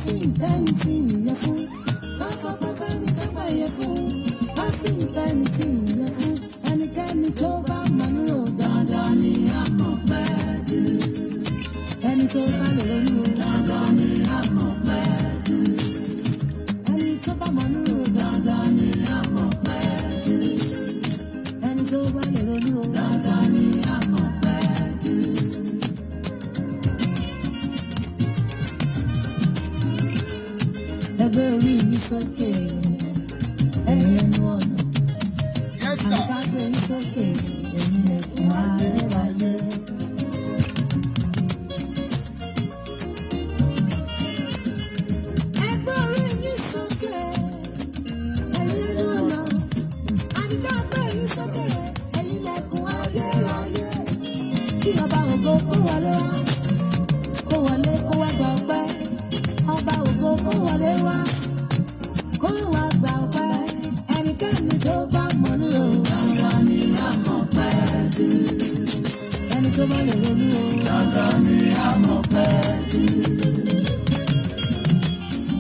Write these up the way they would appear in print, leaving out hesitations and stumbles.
sí ìfẹ́ni tí ìyẹn fún. Káfọ́pọ́ fẹ́ni kápá ìyẹn fún. Ká sí ìfẹ́ni tí ìyẹn fún. Ẹnikẹ́ni tó bá mọ̀ nínú dandan ni a mọ̀ pẹ́ dé. Ẹni tó bá lè ronú dandan ni a mọ̀ pẹ́ dé. Ẹni tó bá mọ̀ nínú dandan ni a mọ̀ pẹ́ dé. Ẹni tó bá lè ronú dandan ni a mọ̀ pẹ́ dé. Ẹgbẹ́ orí mi sókè, ẹ̀yin ẹnu ọ̀nà. Àgbàgbé mi sókè, ẹ̀yin ẹ̀kún ayérayé. Ẹgbẹ́ orí mi sókè, ẹ̀yin ẹnu ọ̀nà. Àgbàgbé mi sókè, ẹ̀yin ẹ̀kún ayérayé. Kí ọba ògo kó wọlé wá, kó wọlé kó wá gba ọpẹ́. Ọba ògo kó wọlé wá, kó wá gba ọpẹ́. Ẹnikẹ́ni tó bá mọ̀ nílò dandan ni a mọ̀ pẹ́ dé. Ẹni tó bá lè ronú o dandan ni a mọ̀ pẹ́ dé.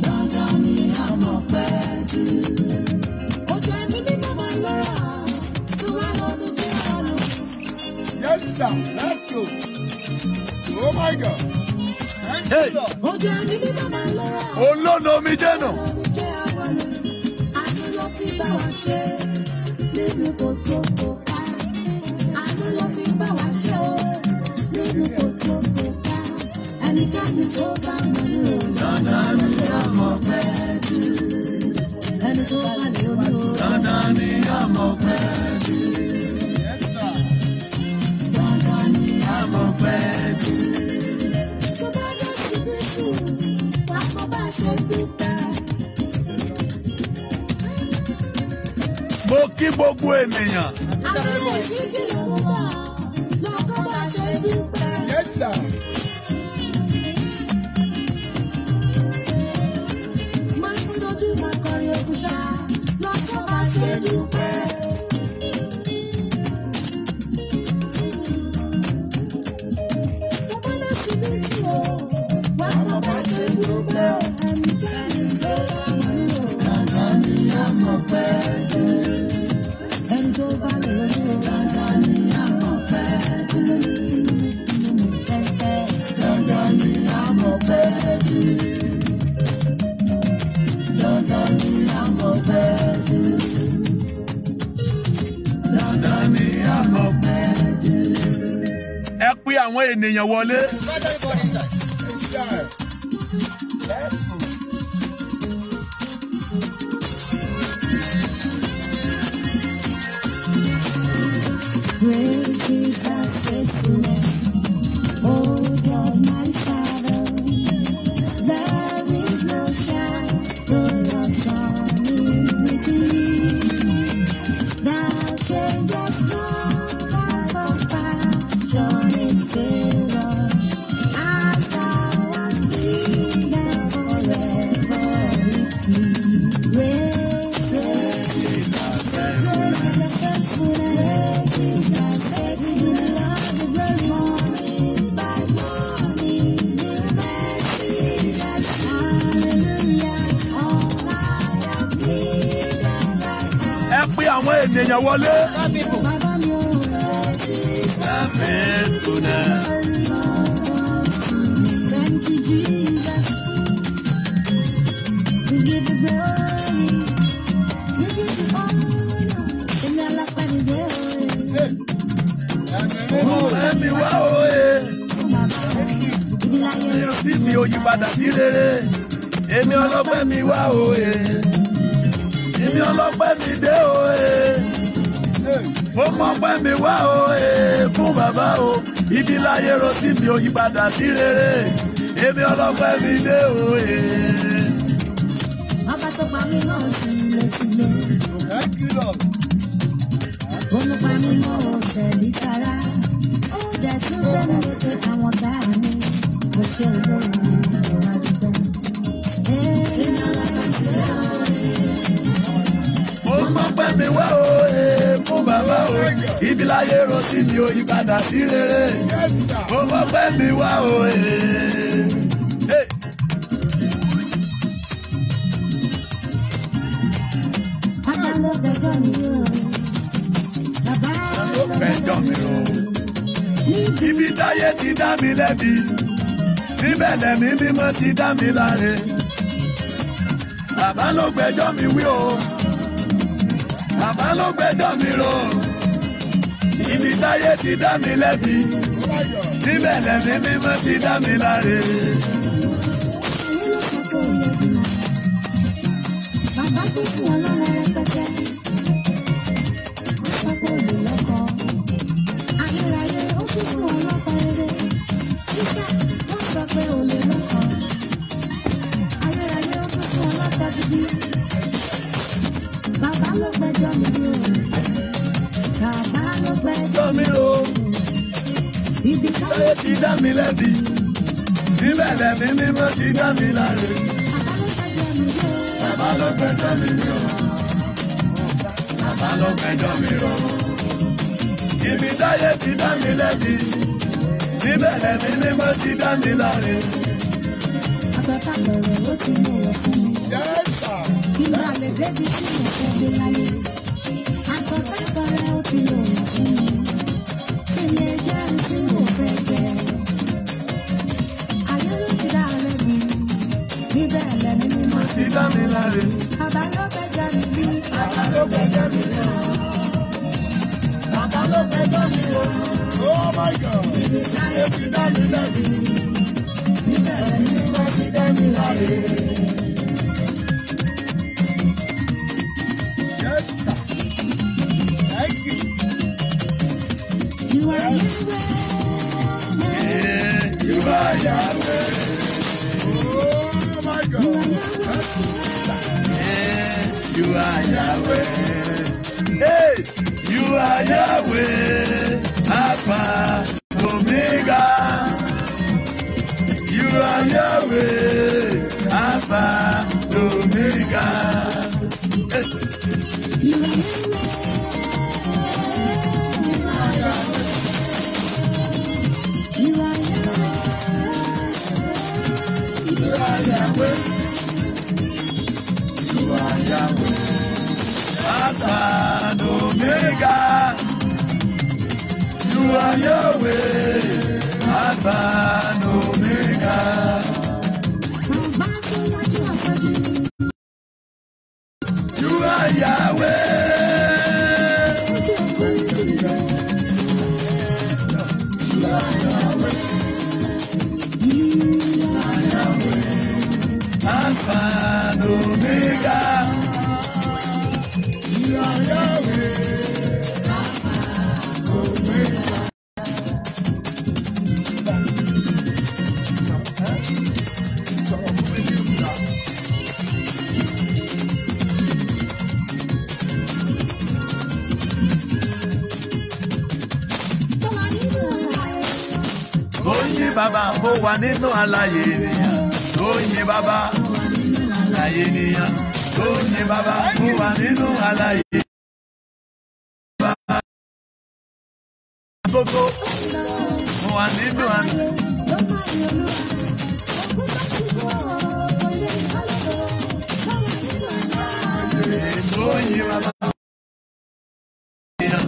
Dandan ni a mọ̀ pẹ́ dé. Ojú ẹni nínú máa lọ́ra tó wá lọ́nu jẹ́ àlọ́. Yes, sir. Let's go. Oh my God. Hey. Ojú ẹni nínú máa lọ́ra. Olóno mi jẹ́nà. Àánú ló fi bá wa ṣe nínú kòtò kò ká. Àánú ló fi bá wa ṣe o nínú kòtò kò ká. Ẹnikẹ́ni tó bá mọ̀ nínú dandan ni a mọ̀ pẹ́ dé. Ẹni tó bá lè ronú o dandan ni a mọ̀ pẹ́ dé. Yes, sir. Dandan ni a mọ̀ pẹ́ dé. tó bá dé síbi sùn, àkọ́ bá ṣe dúpẹ́. Mo kí gbogbo ènìyàn. Àwọn èsì kí ló ń bọ̀ lọ́kọ́ bá ṣe dúpẹ́. Yes, sir. Máa ń dojú máa kọrin òkúta lọ́kọ́ bá ṣe dúpẹ́. Tó bá dé síbi tí o, wà á bá ṣe dúpẹ́. Ẹnikẹ́ni tó bá mọ̀ nínú dandan ni a mọ̀ pẹ́ dé. Ẹni tó bá lè ronú dandan ni a mọ̀ pẹ́ dé. Dandan ni a mọ̀ pẹ́ dé. Dandan ni a mọ̀ pẹ́ dé. Dandan ni a mọ̀ pẹ́ dé. Ẹ pé àwọn ènìyàn wọlé. Let everybody inside. Inside. Let's go. Great is thy faithfulness, O God my Father. There is no shadow of turning with thee. Thou changest not thy compassion in favor, as thou hast been there forever with me. Great is thy faithfulness. We give you all the glory, morning by morning, new mercies I see. Hallelujah, all I have needed thy hand. Ẹ pé àwọn ènìyàn wọlé. Baba mi ò retí Faithfulness. Thank you, Jesus. We give you glory. We give you honor. In the last part of the day. Ẹ̀mí wá òye. Mi ò sí mi ò yí padà sí rere. Èmi ọlọ́pẹ́ mi wá òye. Èmi ọlọ́pẹ́ mi dé òye. Mo mọ̀ pé mi wá òye fún bàbá o. Ibi láyé ro sí mi ò yí padà sí rere. Èmi ọlọ́pẹ́ mi dé òye. Ọba tó pa mí mọ́ sílẹ̀. Thank you, Lord. Òun pa mí mọ́ tẹ̀lé tara. Ó dẹ̀ tún gbẹ́nu lókè àwọn tá a ní. Mo ṣe olóòrùn ìrọ̀ àdúgbò. Mo mọ̀ pé mi wá òye fún bàbá o. Ibi láyé ro sí mi ò yí padà sí rere. Yes, sir. Mo mọ̀ pé mi wá òye. táyé ti dá mi lẹ́bi níbẹ̀ lẹ̀mí mímọ́ ti dá mi láre. Bàbá ló gbẹ́jọ́ mi wí o, bàbá ló gbẹ́jọ́ mi rò. Ibi táyé ti dá mi lẹ́bi níbẹ̀ lẹ̀mí mímọ́ ti dá mi láre. Bàbá tó fún ọlọ́run rẹpẹtẹ, ó sọ pé òye lọ́kọ. Ayérayé ó tún fún ọlọ́kọ rere. Títà wọ́n sọ pé òye lọ́kọ. Ayérayé ó tún fún ọlọ́kọ gidi. Bàbá ló gbẹ́jọ́ mi o. Bàbá ló gbẹ́jọ́ mi o. Ibi táyé ti dá mi lẹ́bi níbẹ̀ lẹ̀mí mímọ́ ti dá mi láre. Bàbá ló gbẹ́jọ́ mi o. Bàbá ló gbẹ́jọ́ mi o. Ibi táyé ti dá mi lẹ́bi níbẹ̀ lẹ̀mí mímọ́ ti dá mi láre. Àtọ́ta bẹ̀rẹ̀ ó ti mú ọ fún mi. Kí n bá lè débi tí mo fẹ́ dé láyé. Àtọ́ta bẹ̀rẹ̀ ó ti mú ọ fún mi. Kí n lè jẹ́ tí mo fẹ́ jẹ́. Ayé ló ti dá lẹ́bi. Níbẹ̀ lẹ́ni mímọ́ ti dá mi láre. Bàbá ló gbẹ́jọ́ mi bí. Bàbá ló gbẹ́jọ́ mi lọ. Bàbá ló gbẹ́jọ́ mi lọ. Oh my God. Ibi táyé ti dá mi lẹ́bi. Níbẹ̀ lẹ́ni mímọ́ ti dá mi láre. Yes, sir. Thank you. You are Yahweh. Yeah, you are Yahweh. Oh my You God. are Yahweh. Yeah, you are Yahweh. Hey, you are Yahweh. Alpha, Omega. You are Yahweh. Alpha, Omega. Hey. You are Yahweh. You are Yahweh. You are Yahweh. You are Yahweh. Alpha and Omega. You are Yahweh. Alpha and Omega. Bàbá tó yájú àfọ́jú. You are Yahweh. Ojú òkú ń dìde. You are Yahweh. You are Yahweh. Alpha and Omega. You are Yahweh. tó wà nínú àlàyé. Oyin bàbá mo wà nínú àlàyé ènìyàn. Oyin bàbá àlàyé ènìyàn. Oyin bàbá mo wà nínú àlàyé. Gbogbo mo wà nínú àlàyé. Ló máa ní olúwa. Òkú tó ti kú ọ̀rọ̀ kò lè sálọ̀. Tó wà nínú àlàyé. Oyin bàbá ènìyàn.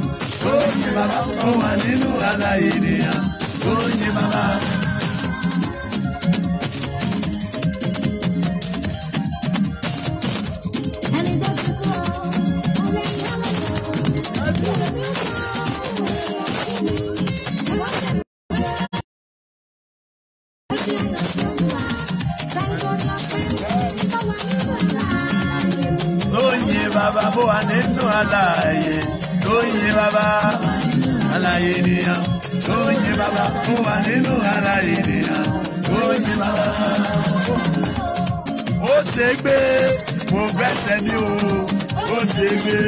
Oyin bàbá mo wà nínú àlàyé ènìyàn. Oyin bàbá. Ẹni tó ti kú ọ̀lẹ́ ìyálẹ̀ lọ. Ìrètí ń sọ òun lọ sí mi. Ẹ̀rọ ṣẹ̀ fi ayọ̀ sí olúwa. Sẹ́yìn tó lọ pé tó wà nínú àlàyé. Oyin bàbá mo wà nínú àlàyé. Oyin bàbá àlàyé ènìyàn. Oyin bàbá mo wà nínú àlàyé ènìyàn. Oyin bàbá. Ó ṣe gbé mo gbẹ́sẹ̀ ní o. Ó ṣe gbé.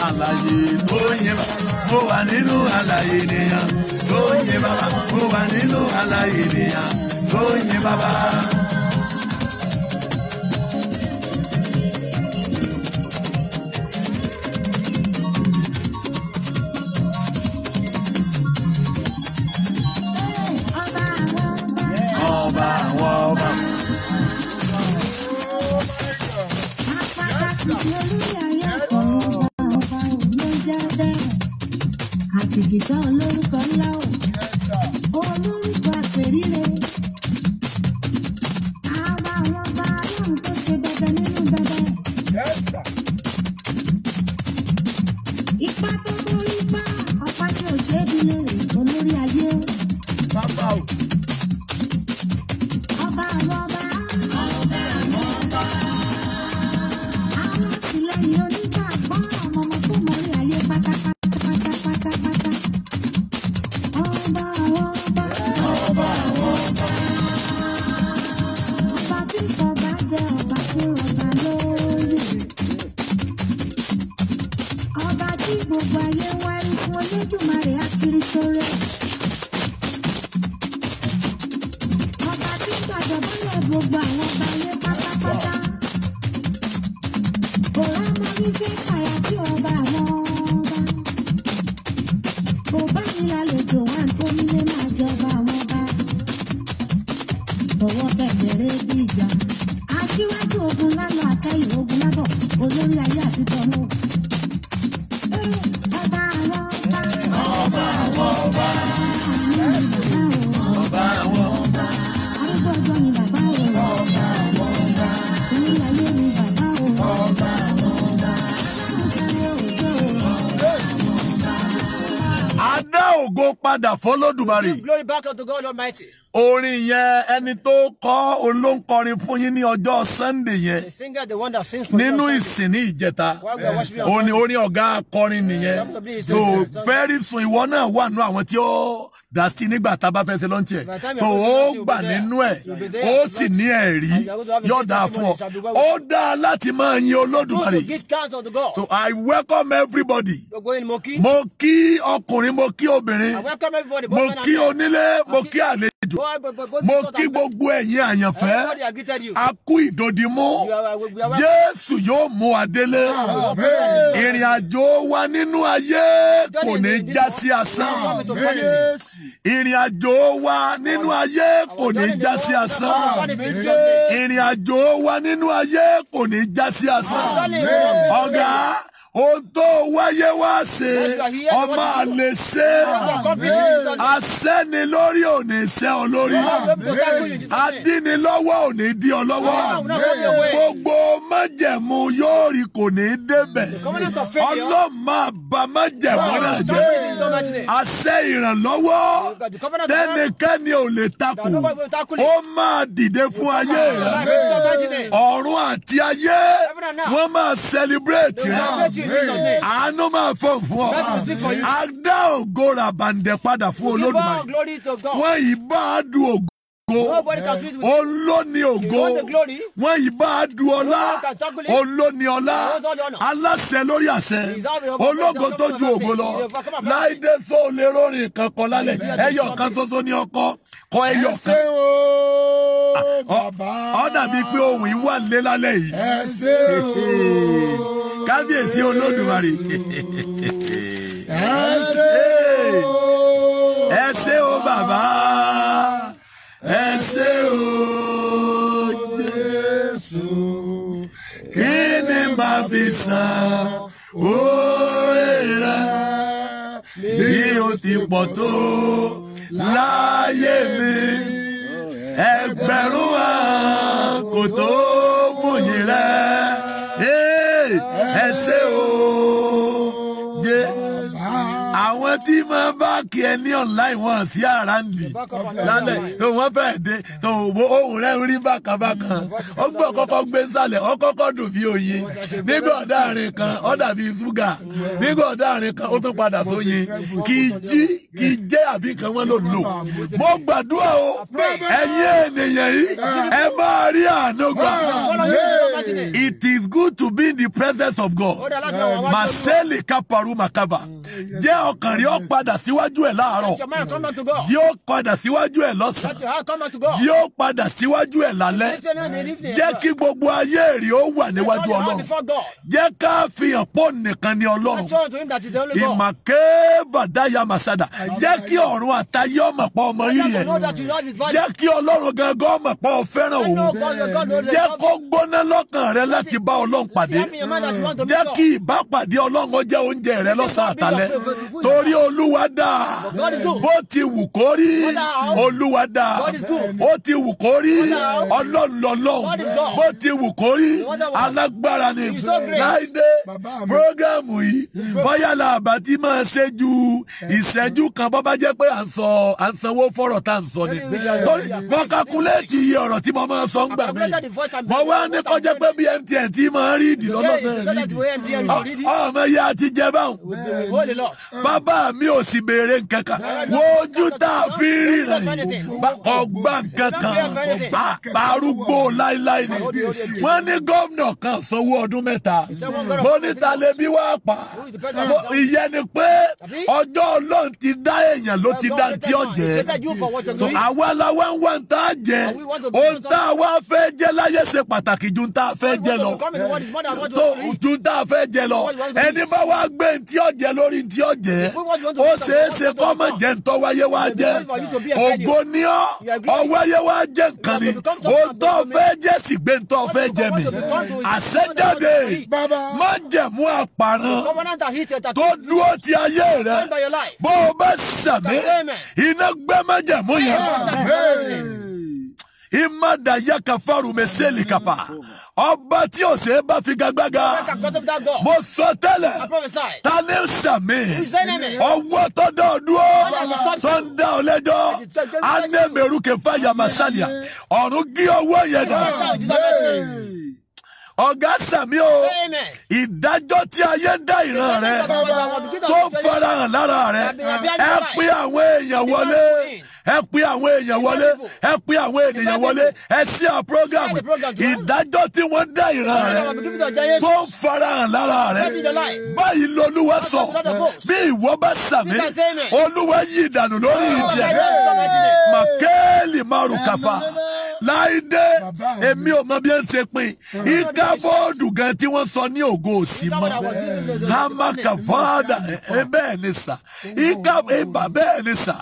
Àlàyé oyin bàbá mo wà nínú àlàyé ènìyàn. Oyin bàbá mo wà nínú àlàyé ènìyàn. Oyin bàbá. Ọba àwọn ọba. Ọba àwọn ọba. Apá kàkìtì olórí ayé ọ̀run ọba òun ló jẹ́. Kìkìkà olórúkọ ńlá o. Olórúkọ àṣíríre. Àbá àwọn ọba Ọlọ́run tó ṣe bẹbẹ nínú bẹbẹ. Ipá tó borí ipá, ọ̀pá tí ò ṣe é bí lèrè olórí ayé. Bàbá o. Ọba àwọn ọba. Ọba àwọn ọba. Alátìlẹ́yìn onígbàgbọ́ ọmọ tó mọ̀rí ayé pátápátá. Ọba àwọn ọba. Ọba àwọn ọba. Ọba tí fọba jẹ ọba tí ọba lórí. Ọba tí gbogbo ayé wárí fún Olódùmarè akiri sóre. Ọba tí gbàjọbọ́lẹ̀ gbogbo àwọn ọba ayé pátápátá. Kò rámọ ní jẹ́ kàyà tí ọba àwọn ọba. Kò bá ní lálejò wá tó nílé máa jọba àwọn ọba. Ọwọ́ kẹ̀kẹ́rẹ́ bí ìjà. Aṣíwájú ogun lálọ́ àkẹ́yìn ogun lábọ̀. Olórí ayé àti tọ̀run. Ọba àwọn ọba. Ọba àwọn ọba. Ọba àwọn ọba. Arúgbó ọjọ́ ni bàbá o. Ọba àwọn ọba. Olórí ayé ni bàbá o. Ọba àwọn ọba. Aláǹkárẹ̀ òjò. Ọba àwọn ọba. Adá ògo padà f'Olódùmarè. Give glory back unto God Almighty. Orin yẹn ẹni tó kọ olóńkọrin fún yín ní ọjọ́ Sunday yẹn The singer, the one that sings for nínú God. ìsìn ní ìjẹta. While we are worshiping our Orin God. orin ọ̀gá akọrin nìyẹn. So very soon ìwọ náà wà nínú àwọn tí ó dá sí nígbà tá a bá fẹ́ ṣe lọ́nchì ẹ̀. So ó gbà nínú ẹ̀, ó sì ní ẹ̀rí, yóò dáa fún ọ. Ó dáa láti máa yin Good Olódùmarè. to give thanks unto God. So I welcome everybody. Gbogbo yín ni mo kí. Mo kí ọkùnrin, mo kí I obìnrin, welcome everybody. mo both men and kí men. onílé, mo kí àlejò. Both Mo both kí and men. gbogbo ẹ̀yin àyànfẹ́. Everybody I greeted you. A kú ìdòdìmú. We are welcome. Jésù yóò mú wa délé. Ìrìn àjò wa nínú ayé kò ní já sí asán. Ìrìn àjò wa nínú ayé kò ní já sí asán. Ìrìn àjò wa nínú ayé kò ní já sí asán. Ọ̀gá, ohun tó wáyé wá ṣe, ọmọ àlè ṣe. Asẹ́ni lórí ò ní ṣẹ́ ọ lórí. Adínilọ́wọ́ ò ní dí ọ lọ́wọ́. Gbogbo májẹ̀mú yóò rí kò ní débẹ̀. Ọlọ́mọ àbá májẹ̀mú náà jẹ́. Àṣẹ ìrànlọ́wọ́ tẹ́nikẹ́ni ò lè takò. Ó máa dìde fún ayé rẹ̀. Ọ̀run àti ayé wọ́n máa celebrate rẹ̀. Àánú máa fọ̀ fún ọ. A dá ògo ràbàǹdẹ̀ padà fún Give all Olódùmarè. glory to God. Wọ́n yìí bá a du ògo. Nobody can sweet with you. Olóni ògo. You want the glory? Wọ́n yìí bá a du ọlá. Nobody can toggle it. Olóni ọlá. You want all the honor? Aláṣẹ lórí àṣẹ. He's out there. Ológo tó ju ògo lọ. Láìdé sọ lè rọrin kan kọ lálẹ́. Ẹyọ kan ṣoṣo ní ọkọ. Kọ ẹyọ Ẹ ṣé kan. o, bàbá. Ó dàbí pé ohun yìí wà lé lálẹ́ yìí. Ẹ ṣé o. Kábíyèsí Olódùmarè. Ẹ ṣé o. Ẹ ṣé o bàbá. Ẹ ṣé o Jésù. kí ni màá fi san oore rẹ̀ bí o ti pọ̀ tó láyé mi. Ẹgbẹ̀rún kò tó fòyìn rẹ̀. Ẹ ṣé o jẹ́. Àwọn tí máa bá kí ẹ ní online wọn sí àràǹdì lálẹ́ tó wọ́n fẹ́ẹ̀ dé tó ohùn rẹ̀ ń rí bákàbákan. Ó gbọ́ kọ́kọ́ gbé sálẹ̀, ó kọ́kọ́ dùn bí oyin. Nígbà ọ̀dáàrin kan ó dàbí ṣúgà. Nígbà ọ̀dáàrin kan ó tún padà sóyin. Kì í jẹ́ àbí kan wọ́n ló lò. Mo gbàdúrà o, ẹ̀yin ènìyàn yìí ẹ máa rí àánú gbà. It is good to be in the presence of God. Màsẹ́lì kápárù màkàbà. Jẹ́ ọkàn rí ó padà síwájú ẹ̀ láàárọ̀. Let your mind come back to God. Jí ó padà síwájú ẹ̀ Let lọ́sàn-án. your heart come back to God. Jí ó padà síwájú ẹ̀ lálẹ́. Lift your hand in the evening. Jẹ́ kí gbogbo ayé rí ó wà níwájú Let your heart Ọlọ́run. before God. Jẹ́ ká fi hàn pọ̀ nìkan ni Ọlọ́run. Show to him that is the only God. Ìmàkébà dáyà màsádà. Jẹ́ kí ọ̀run àtayé ọmọ pọ̀ ọmọ yìí Let yẹn. us know that you love his value. Jẹ́ kí Ọlọ́run gangan ọmọ pọ̀ fẹ́ràn I know òun. God, your God knows the Jẹ́ love. kó gbóná lọ́kàn rẹ láti bá Ọlọ́run pàdé. Have in your mind that you want to meet Jẹ́ God. kí ìbápàdé Ọlọ́run ó jẹ́ oúnjẹ rẹ lọ́sàn-án àtàlẹ́. dalẹ́ torí Olúwa dá bó ti wù kó rí Olúwa dá ó ti wù kó rí Ọlọ́run lọ́lọ́run bó ti wù kó rí alágbára ni láìdé prógámù yìí bóyá làbá tí máa ṣe ju ìṣẹ́jú kan bọ́ bá jẹ́ pé à ń sanwó fọ́rọ̀ tá à ń sọ ni torí mo kakuléètì iye ọ̀rọ̀ tí mo máa sọ ń gbà mí mo wá ní kọjá pé bí MTN tí máa rí ìdí lọ́lọ́sẹ̀ rí ọmọ ya ti jẹ báwọn bàbá mi ò sì béèrè nǹkankan wojú tá a fi rí rẹ̀ ọgbà nǹkankan arúgbó láíláí ni wọ́n ní gómìnà kan sanwó ọdún 3 mo ní ta lè bí wá pa ìyẹn ni pé ọjọ́ Ọlọ́run ti dá èèyàn ló ti dá tí ó jẹ́ àwa làwa ń wá ń tá a jẹ ohun tá a wá fẹ́ jẹ láyé ṣe pàtàkì ju ń tá a fẹ́ jẹ lọ tó ju ń tá a fẹ́ jẹ lọ ẹni bá wá gbé ntí ọ̀jẹ̀ lórí ntí ọ̀jẹ̀ ó ṣeéṣe kọ́ mọ̀ jẹ́ ntọ́ wáyé wá jẹ́ ògo ní ọ́ ọ̀wáyé wá jẹ́ nǹkan ni ó tọ́ fẹ́ jẹ́ sì gbé ntọ́ fẹ́ jẹ́ mi àṣẹjáde má jẹ̀mú àpàrán tó dúró ti ayé rẹ bó o bá sàmì iná gbé má jẹ̀mú yẹn. Imada yakafaru meseli kapa ọba tí ó ṣe bá fi gagbága mo sọ tẹ́lẹ̀ ta ní sàmì ọwọ́ tó dá ọ dúró tó ń dá ọ lẹ́jọ́ anẹ́mẹ̀rú kẹfà yamasalia ọ̀run gí ọwọ́ yẹn dà ọ̀gá sàmì o ìdájọ́ tí ayé dá ìran rẹ tó farahàn lára rẹ ẹ pé àwọn èèyàn wọlé ẹ pé àwọn èèyàn wọlé ẹ pé àwọn ènìyàn wọlé ẹ sí à program ìdájọ́ tí wọ́n dá ìran rẹ tó farahàn lára rẹ báyìí lolúwa sọ bí ìwọ bá sàmì olúwa yí ìdànù lórí ìjẹ màkẹ́lì márùn kàfà láìdé èmi ò mọ bí ẹ ń ṣe pin ìka bọ́ọ̀dù gan tí wọ́n sọ ní ògo òsì mọ́ hamaka fada bẹ́ẹ̀ ni sà ìka ìbà bẹ́ẹ̀ ni sà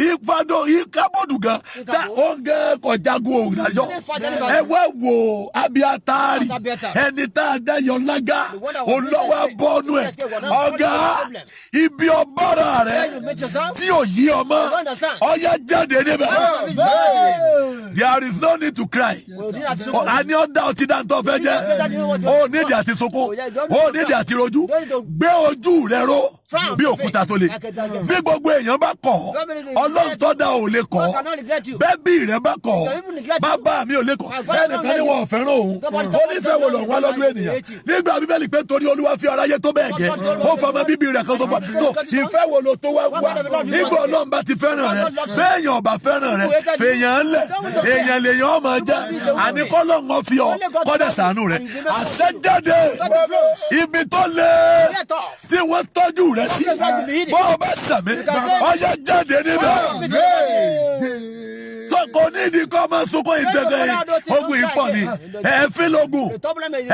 ìfadò ìka bọ́ọ̀dù gan tá ó ń gẹ́ kọjágun òdàjọ́ ẹ wá wo Abiatari ẹni tá a dá yọ lága olówó bọ́ọ̀nù ẹ̀ ọ̀gá ibi ọ̀bọ̀rà rẹ̀ tí ò yí ọmọ ọ̀yá jáde níbẹ̀. There is no need to cry. Ani ọ̀dà ọtí dáńtọ́ fẹ́ jẹ́. O nídìí àti sunkún. O nídìí àti rojú. Gbé ojú rẹ ró bí òkúta tó le. Bí gbogbo èèyàn bá kọ̀, Ọlọ́run tó dá ò lè kọ̀. Bẹ́bí rẹ bá kọ̀, bàbá mi ò lè kọ̀. Ẹnìkan ni wọn ò fẹ́ràn òun. Onífẹ́ wo lọ wá lọ́dún ènìyàn. Nígbà Bíbélì pé torí Olúwa fi aráyé tó bẹ́ẹ̀ gẹ́. Ó fọmọ bíbí rẹ̀ kan tó bọ̀. So ìfẹ́ wo lo tó wá wá? Nígbà Ọlọ́run bá ti fẹ́ràn rẹ, fẹ́yàn ọba fẹ́ràn rẹ, fẹ́yàn ńlẹ̀. Èèyàn lèyàn ọmọ jẹ́ àníkọ́lọ́ ń fi ọ kọ́dẹ̀ sànú rẹ̀ àṣẹjáde ibi tó lé tí wọ́n tọ́jú rẹ̀ sí bọ́ọ̀ bá sàmì ọyọ jáde níbẹ̀. Kò nídìí kọ́ máa sunkún ìtẹ̀tẹ̀ ogun ìpọ̀ ni ẹ̀fín lógun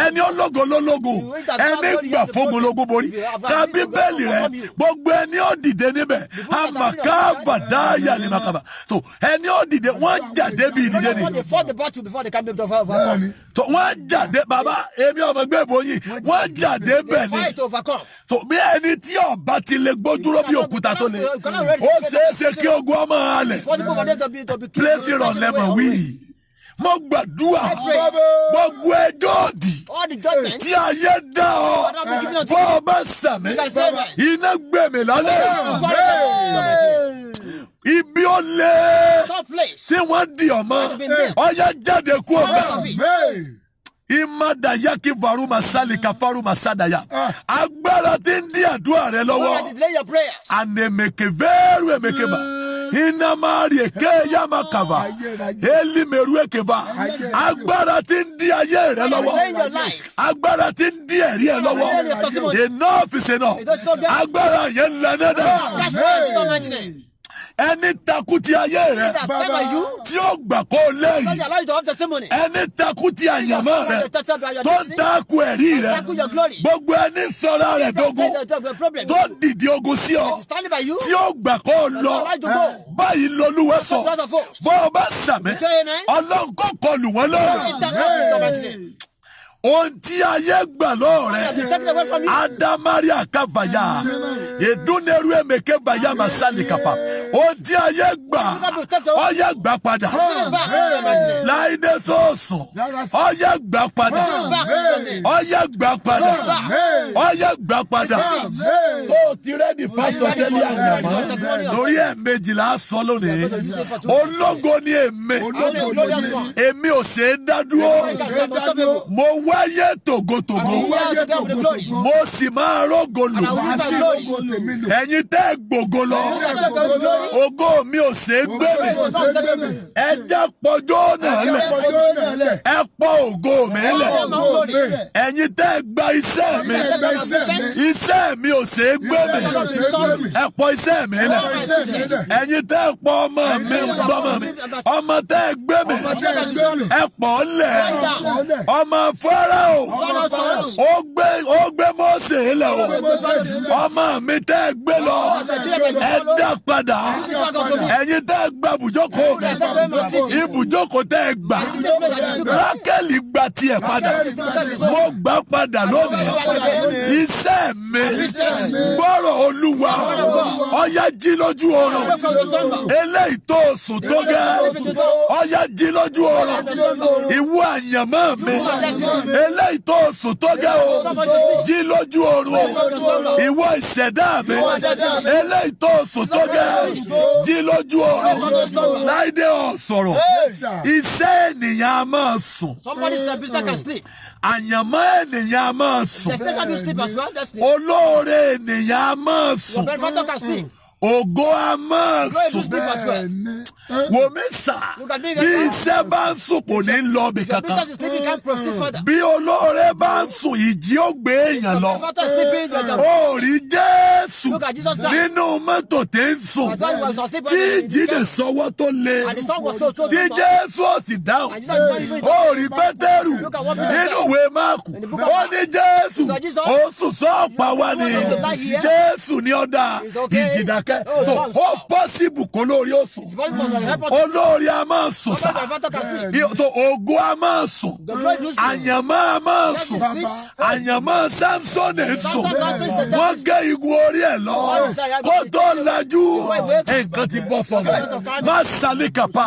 ẹni ológo lólógun ẹni gbà fógun lógun borí ká Bíbélì rẹ gbogbo ẹni ó dìde níbẹ̀ àmàkàbà dáyà ní màkàbà tó ẹni ó dìde wọ́n jáde bí ìdìde ni tó wọ́n jáde bàbá èmi ọmọ gbé bóyí wọ́n jáde bẹ̀ ni tó bí ẹni tí ọba ti lè gbójúrò bí òkúta tó le ó ṣeéṣe kí ogun ọmọ alẹ̀ fìrọ̀ lẹ́mọ̀ wí. Mo gbàdúrà gbogbo ẹjọ́ òdì tí ayé dá ọ bọ́ ọ bá sàmì iná gbẹ̀mí lálẹ́. Ibi ó lé tí wọ́n di ọmọ ọyá jáde kú ọgbà. Imada yaki varuma sali kafaru masadaya. Agbára tí ń di àdúrà rẹ lọ́wọ́. Anemeke veru emekeba. Inamari eke yamakava. Eli meru ekeba. Agbára tí ń di ayé rẹ lọ́wọ́. Agbára tí ń di ẹ̀rí ẹ lọ́wọ́. Enough is enough. Agbára yẹn lẹ́nẹ́dà. Ẹni takú ti ayé rẹ tí ó gbà kó lẹ́rìí. Ẹni takú ti àyàmọ́ rẹ tó ń takú ẹ̀rí rẹ. Gbogbo ẹni sọ̀rọ̀ rẹ̀ dógún tó ń dìde ogun sí ọ tí ó gbà kó lọ. Báyìí l'Olúwa sọ bó o bá sàmì Ọlọ́run kò kọlù wọn lọ́rùn. ohun tí ayé gbà lọ́rẹ̀ Adamaria Kavaya Eduneru Emeke Vaya Masani Kapa ohun tí ayé gbà ọyẹ gbà padà Láìdé Sọ́ọ̀sùn ọyẹ gbà padà ọyẹ gbà padà ọyẹ gbà padà tó ti rẹ́dì pásítọ̀ Délé Àyànmọ́ lórí ẹ̀ẹ̀mejìlá sọ lónìí ológo ni èmi ò ṣe é dá dúró mo wáyé tògótògó mo sì máa rógo lò ẹ̀yin tẹ́ gbògo lọ ògo mi ò ṣe é gbé mi ẹ jẹ́ pọ́jọ́ náà lẹ̀ ẹ pọ́ ògo mi lẹ̀ ẹ̀yin tẹ́ gba iṣẹ́ mi ò ṣe é gbé mi ẹ pọ́ iṣẹ́ mi lẹ̀ ẹ̀yin tẹ́ pọ́ ọmọ mi gbọ́mọ mi ọmọ tẹ́ gbé mi ẹ pọ́ lẹ̀ ọmọ Fáráò ó gbé Mósè lẹ̀ o ọmọ mi tẹ́ gbé lọ ẹ dá padà ẹ̀yin tẹ́ gba ibùjókòó mi ibùjókòó tẹ́ gbà Rákẹ́lì gba tiẹ̀ padà mo gbà padà lónìí iṣẹ́ mi gbọ́rọ̀ Olúwa ọ̀yá jí lójú oorun eléyìí tó sùn tó gẹ́ ọ̀yá jí lójú oorun ìwọ àyànmọ́ mi eléyìí tó sùn tó gẹ́ o jí lójú oorun o ìwọ ìṣẹ̀dá mi eléyìí tó sùn tó gẹ́ jí lójú oorun Láìdé ọ̀sọ̀rọ̀ iṣẹ́ ènìyàn a máa sùn àyànmọ́ ènìyàn a máa sùn olóore ènìyàn a máa sùn ògo a máa sùn wò mí sà bí iṣẹ́ bá ń sùn kò ní lọ bí kankan bí olóore bá ń sùn ìjì ó gbé èèyàn lọ ó rí Jésù nínú mọ́tò tí ń sùn tí ìjì lè sọwọ́ tó le tí Jésù ó sì dáhùn ó rí Pétérù nínú ìwé Máàkù ó ní Jésù ó sùn sọ́ọ̀pá wa ni Jésù ní ọ̀dà ìjì dákẹ́ so ó pọ́sibù kó lórí ó sùn olórí a máa sùn sá so ògo a máa sùn àyànmọ́ a máa sùn àyànmọ́ Samson sùn wọ́n gé igun orí ẹ̀ lọ kó tó lajú nǹkan ti bọ́ sọ̀rọ̀ má sálẹ̀ kàpá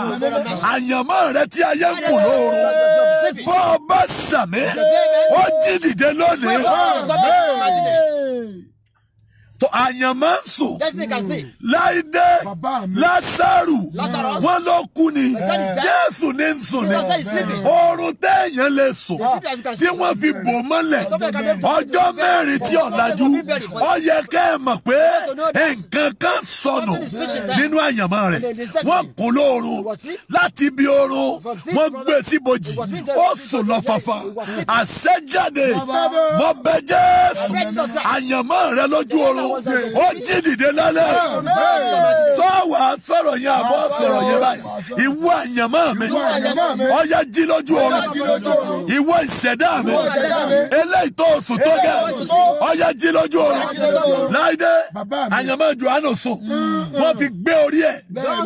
àyànmọ́ rẹ tí ayé ń kù lóorun bọ́ ọ bá sàmì ó jí dìde lónìí. To àyànmọ́ sùn Láìdé Lásárù wọ́n ló kú ni Jésù ní sùn ni oorun téèyàn lè sùn tí wọ́n fi bò mọ́lẹ̀ ọjọ́ mẹ́rin tí ọ̀làjú ó yẹ kẹ́ ẹ mọ̀ pé nǹkan kan sọnù nínú àyànmọ́ rẹ̀ wọ́n kún lóorun láti ibi oorun wọ́n gbé síbojì ó sùn lọ fàfà àṣẹjáde mọ́ bẹ Jésù àyànmọ́ rẹ̀ lójú oorun ó jí dìde lálẹ́ sọ́wọ́ sọ̀rọ̀ yẹn àbọ̀ sọ̀rọ̀ yẹn báyìí ìwọ àyànmọ́ mi ọ̀yá jí lójú oorun ìwọ ìṣẹ̀dá mi eléyìí tó sùn tó gẹ̀ ọ̀yá jí lójú oorun Láìdé àyànmọ́ Jòhánù sùn wọ́n fi gbé orí ẹ̀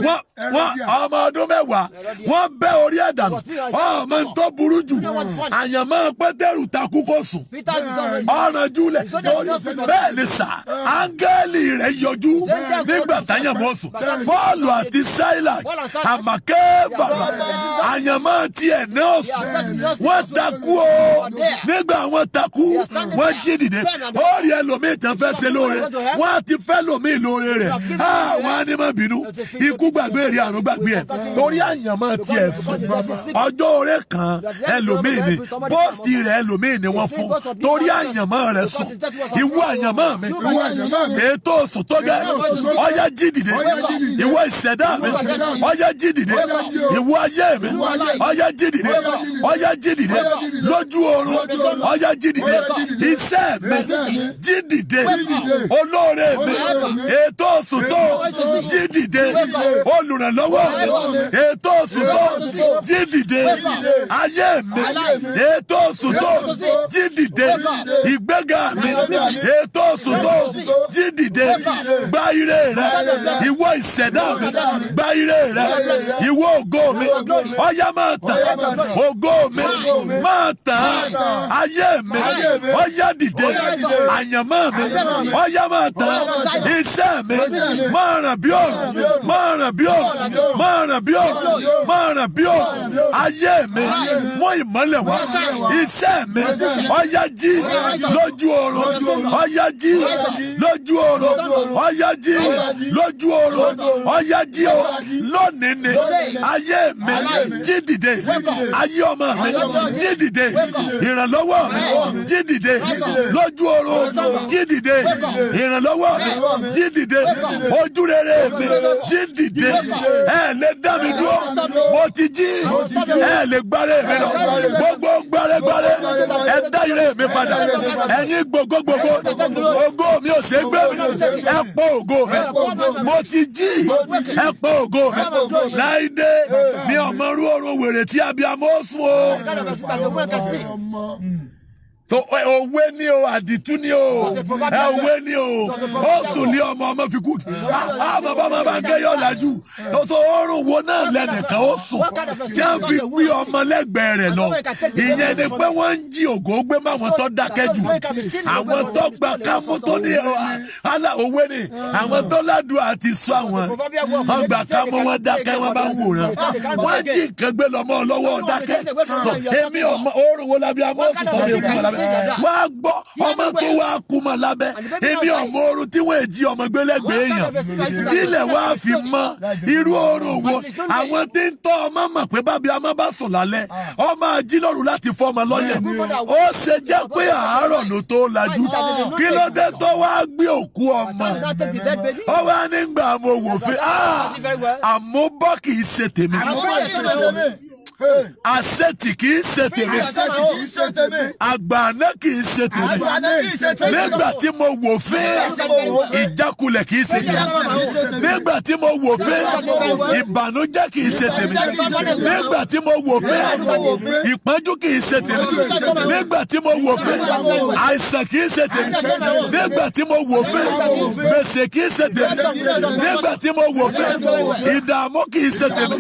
wọ́n ọmọ ọdún mẹ́wàá wọ́n bẹ́ orí ẹ̀ dànù ọmọ tó burú jù àyànmọ́ Pétérù takú kó sùn ọ̀ràn júlẹ̀ bẹ́ẹ̀ ni sà áńgẹ́lì rẹ̀ yọjú nígbà táyànmọ́ sùn Pọ́ọ̀lù àti Sáílà àmàkẹ́ bàbá àyànmọ́ tiẹ̀ náà sùn wọ́n takú o nígbà wọ́n takú wọ́n jí dìde ó rí ẹlòmíì tán fẹ́ ṣe lóore wọ́n á ti fẹ́ lòmíì lóore rẹ̀ àwọn á ní má bínú ikú gbàgbé rí àrùn gbàgbé ẹ̀ torí àyànmọ́ tiẹ̀ sùn ọjọ́ oore kan ẹlòmíì ni bóòsì rẹ̀ ẹlòmíì ni wọ́n fún torí àyànmọ́ rẹ̀ sùn ìwọ àyànmọ́ mi ètò oṣù tó gẹ́ ọ̀yá jí dìde ìwọ ìṣẹ̀dá mi ọ̀yá jí dìde ìwọ ayé mi ọ̀yá jí dìde ọ̀yá jí dìde lójú oorun ọ̀yá jí dìde iṣẹ́ mi jí dìde olóore mi ètò oṣù tó jí dìde olùrànlọ́wọ́ mi ètò oṣù tó jí dìde ayé mi ètò oṣù tó jí dìde ìgbéga mi ètò oṣù tó jí dìde gba gba ire rẹ ìwọ ìṣẹ̀dá mi gba ire rẹ ìwọ ògo mi ọ̀yá máa tàn ògo mi máa tàn ayé mi ọ̀yá dìde àyànmọ́ mi ọ̀yá máa tàn iṣẹ́ mi máa ràn bí òòrùn máa ràn bí òòrùn máa ràn bí òòrùn máa ràn bí òòrùn ayé mi mú ìmọ́lẹ̀ wá iṣẹ́ mi ọ̀yá jí lójú oorun ọ̀yá jí lójú oorun ọ̀yá jí lójú oorun ọ̀yá jí o lónìí ni ayé mi jí dìde ayé ọmọ mi jí dìde ìrànlọ́wọ́ mi jí dìde lójú oorun jí dìde ìrànlọ́wọ́ mi jí dìde ojú rere mi jí dìde ẹ lè dá mi dúró mo ti jí ẹ lè gbárẹ́ mi lọ gbogbo gbárẹ́gbárẹ́ ẹ dá ire mi padà ẹ̀yin gbogbogbò ògo mi ò ṣe gbé mi ẹ pọ̀ ògo mi mo ti jí ẹ pọ̀ ògo mi láìdé mi ọmọ rú oorun wèrè tí abiyamọ sùn o. So òwe ni o àdìtú ni o òwe ni o ó sùn ní ọmọ fi kú àmọ́ bàbá bá ń gé yọ̀ lájú tó oorun wo náà lẹ́nìkan ó sùn tí a fi gbé ọmọ lẹ́gbẹ̀ẹ́ rẹ̀ lọ ìyẹn ni pé wọ́n ń jí ògo gbé máwọn tó dákẹ́ jù àwọn tó gba kámú tó ní òwe ni àwọn tó ládùú àti sọ àwọn wọ́n gba kámú wọn dákẹ́ wọn bá ń wòran wọ́n jí nǹkan gbé lọ́mọ lọ́wọ́ dákẹ́ èmi ọmọ oorun wo lábí amọ́ sùn tó lè kú ọ lábẹ́ wá gbọ́ ọmọ tó wá kú mọ́ lábẹ́ ibi ọmọ oorun tí wọ́n èjì ọmọ gbélẹ́gbẹ̀ẹ́ èèyàn tílẹ̀ wá fi mọ́ irú oorun wo àwọn tí ń tọ́ ọmọ mọ̀ pé bábí ọmọ bá sùn lálẹ́ ọmọ ajílọ́rù láti fọ́ ọmọ lọ́yẹ̀ ó ṣe jẹ́ pé àárọ̀ ló tó lajú kí ló dé tó wá gbé òkú ọmọ ó wá nígbà mo wò fẹ́ àmúbọ́ kì í ṣe tèmi àṣetì kì í ṣe tèmi àgbàná kì í ṣe tèmi nígbà tí mo wò fín ìjákulẹ̀ kì í ṣe tèmi nígbà tí mo wò fín ìbànújẹ́ kì í ṣe tèmi nígbà tí mo wò fín ìpọ́njú kì í ṣe tèmi nígbà tí mo wò fín àìsàn kì í ṣe tèmi nígbà tí mo wò fín gbèsè kì í ṣe tèmi nígbà tí mo wò fín ìdààmú kì í ṣe tèmi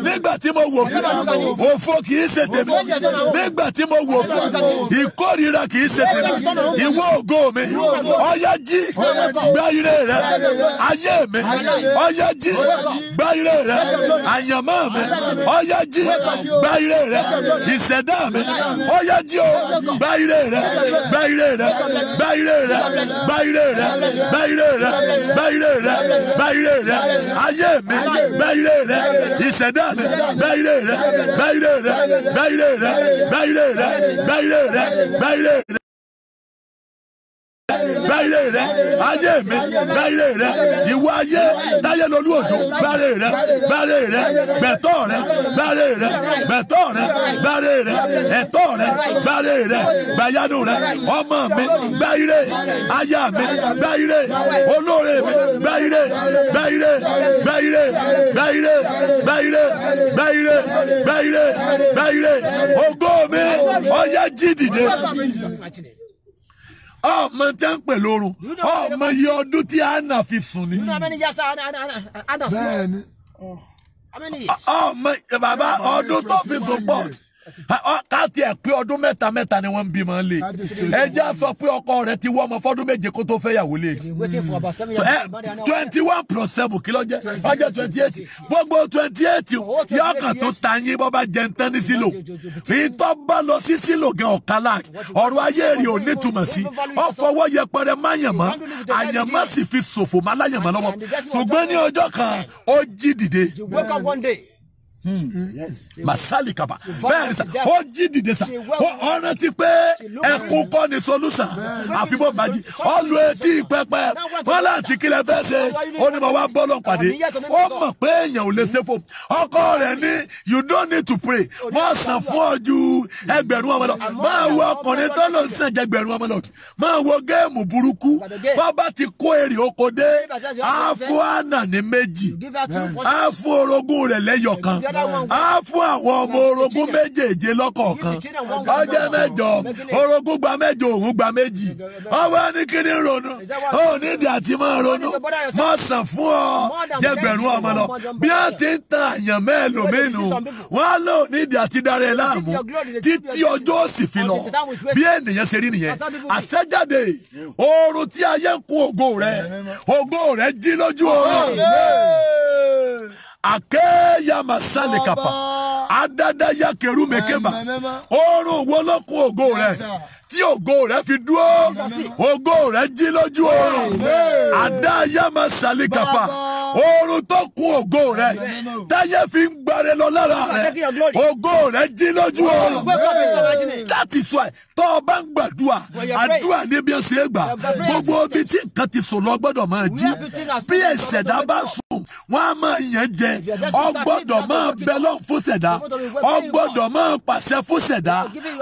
nígbà tí mo wò fín òfò kì í ṣe tèmi nígbà tí mo wò fún ìkórìíra kì í ṣe tèmi ìwọ ògo mi ọ̀yá jí gba ire rẹ ayé mi ọ̀yá jí gba ire rẹ àyànmọ́ mi ọ̀yá jí gba ire rẹ ìṣẹ̀dá mi ọ̀yá jí o gba ire rẹ gba ire rẹ gba ire rẹ gba ire rẹ gba ire rẹ gba ire rẹ gba ire rẹ ayé mi gba ire rẹ ìṣẹ̀dá mi gba ire rẹ. Baile rẹ, baile rẹ, baile rẹ, baile rẹ, baile rẹ. Baile rẹ, ayé mi, baile rẹ, ìwọ ayé, táyé lolú òjò, baile rẹ, baile rẹ, gbẹ̀tọ́ rẹ, baile rẹ, gbẹ̀tọ́ rẹ, baile rẹ, ẹ̀tọ́ rẹ, baile rẹ, gbàyànú rẹ, ọmọ mi, baile, aya mi, baile, olóore mi, baile, baile, baile, baile, baile, baile, baile, baile, ògo mi, ọ̀yá jí dìde. Ọmọ tẹ́ ń pè lórun ọmọ iye ọdún tí Anna fi sùn ní. Ọmọ bàbá ọdún tó fi sùn pọ̀ ká tiẹ̀ pé ọdún mẹ́ta ni wọ́n ń bímọ lé ẹjẹ́ sọ pé ọkọ rẹ̀ ti wọ́ ọmọ fọ́dún méje kó tó fẹ́ yàwó lé 21+7 kí ló jẹ́ ọjọ́ 28 gbogbo 28 yọkàn tó ta yín bọ́ bá jẹ ń tán ní sílò ìtọ́ bá lọ sí sílò gẹ ọ̀kálà ọ̀rọ̀ ayé rí ò nítumọ̀ sí ọ̀fọwọ́ yẹpẹrẹ máyàmọ́ àyàmọ́ sì fi ṣòfò má láyàmọ́ lọ́wọ́ ṣùgbọ́n ní ọjọ́ kan ó jí dìde. Masali kaba bẹ́ẹ̀ sa ó jí dìde sa ọ̀nà ti pé ẹkún kọ́ ni solution àfi bó bàjí ọlù etí pẹpẹ wọn láti kílẹ̀ fẹ́ ṣe ó ní mo wá bọ́lọ̀ pàdé ó mọ̀ pé èèyàn ò lè ṣe fún ọkọ rẹ̀ ní you don't need to pray wọ́n san fún ọ ju ẹgbẹ̀rún ọmọ lọ máa wo ọkùnrin tó lọ sàn jẹ ẹgbẹ̀rún ọmọ lọ máa wo géèmù burúkú bàbá ti kó èrè oko dé àfọ àná ní méjì àfọ orogún rẹ̀ lẹ́yọ̀kan á fún àwọn ọmọ orogún méjèèje lọ́kọ̀ọ̀kan ọjọ́ mẹ́jọ orogún gba mẹ́jọ òun gba méjì ọwọ́ ní kíní ronú ó nídìí àti máa ronú mọ́ sàn fún ọ jẹgbẹ̀rún ọmọ lọ bí wọ́n ti ń tan àyàn mẹ́lòmínú wọ́n á lò nídìí àti dára ẹ láàmú títí ọjọ́ sì fi lọ bí ènìyàn ṣe rí nìyẹn àṣẹjáde oorun tí ayé ń kún ògo rẹ jí lójú oorun akeya masale kapa adada ya keru mekeba oorun wo ló kún ògo rẹ tí ògo rẹ fi dúró ògo rẹ jí lójú oorun adaya masale kapa oorun tó kún ògo rẹ táyé fi ń gbàre lọ lára rẹ ògo rẹ jí lójú oorun that is why tó o bá ń gbàdúrà àdúrà níbi ẹsẹ̀ gbà gbogbo ibi tí nǹkan ti sùn lọ gbọ́dọ̀ máa jí bí ẹ̀ṣẹ̀dá bá sùn wọ́n á máa yàn jẹ ọ gbọ́dọ̀ máa bẹ lọ́n fún ṣẹ̀dá ọ gbọ́dọ̀ máa pàṣẹ fún ṣẹ̀dá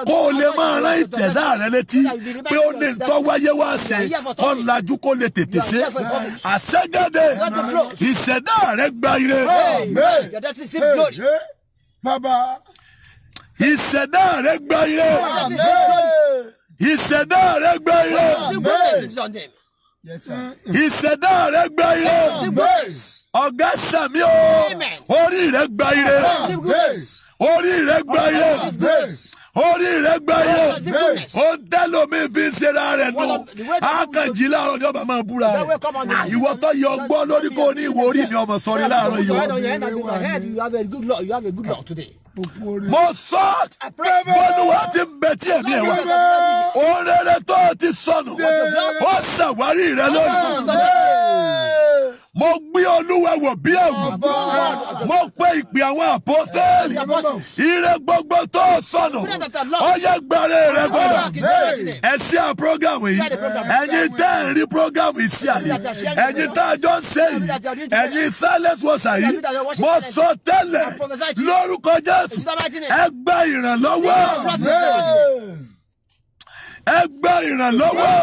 kó o lè máa rán ìtẹ̀dá rẹ létí pé ó ní ntọ́ wáyé wá ṣe kó lajú kó lè tètè ṣe àṣẹjáde ìṣẹ̀dá rẹ gba ire. Ìṣẹ̀dá rẹ gba ire. Ìṣẹ̀dá rẹ gba ire. Ìṣẹ̀dá rẹ gba ire. Ọ̀gá sàmí o. Orí rẹ gba ire. Orí rẹ gba ire. Orí rẹ gba ire. Ó ń tẹ́lọ̀ mi fi ṣera rẹ̀ nù. Akànjí láàárọ̀ ni ọba máa búra rẹ̀. Ìwọ tó yọ ọgbọ́n lórí kò ní ìwọ orí mi ọmọ sọrí láàárọ̀ yìí. Mo sọ bọ́lúwa ti ń bẹ tí ẹ̀mí ẹ̀ wá. Orere tó ti sọnù. Ó ṣàwárí rẹ lónìí. Mo gbé Olúwa wọ̀ bí ẹ̀wù. Mo pé ìpè àwọn àpọ́sítélì. Ire gbogbo tó sọnù. Ó yẹ gbàre rẹ gbọ́dọ̀. Ẹ sí à prógámù yìí. Ẹ̀yin tẹ́ ẹ̀ rí prógámù yìí sí àyè. Ẹ̀yin tá a jọ ń ṣe yìí. Ẹ̀yin silence wọ̀sà yìí. Mo sọ tẹ́lẹ̀ lórúkọ Jésù. Ẹ gba ìrànlọ́wọ́. Ẹ gba ìrànlọ́wọ́.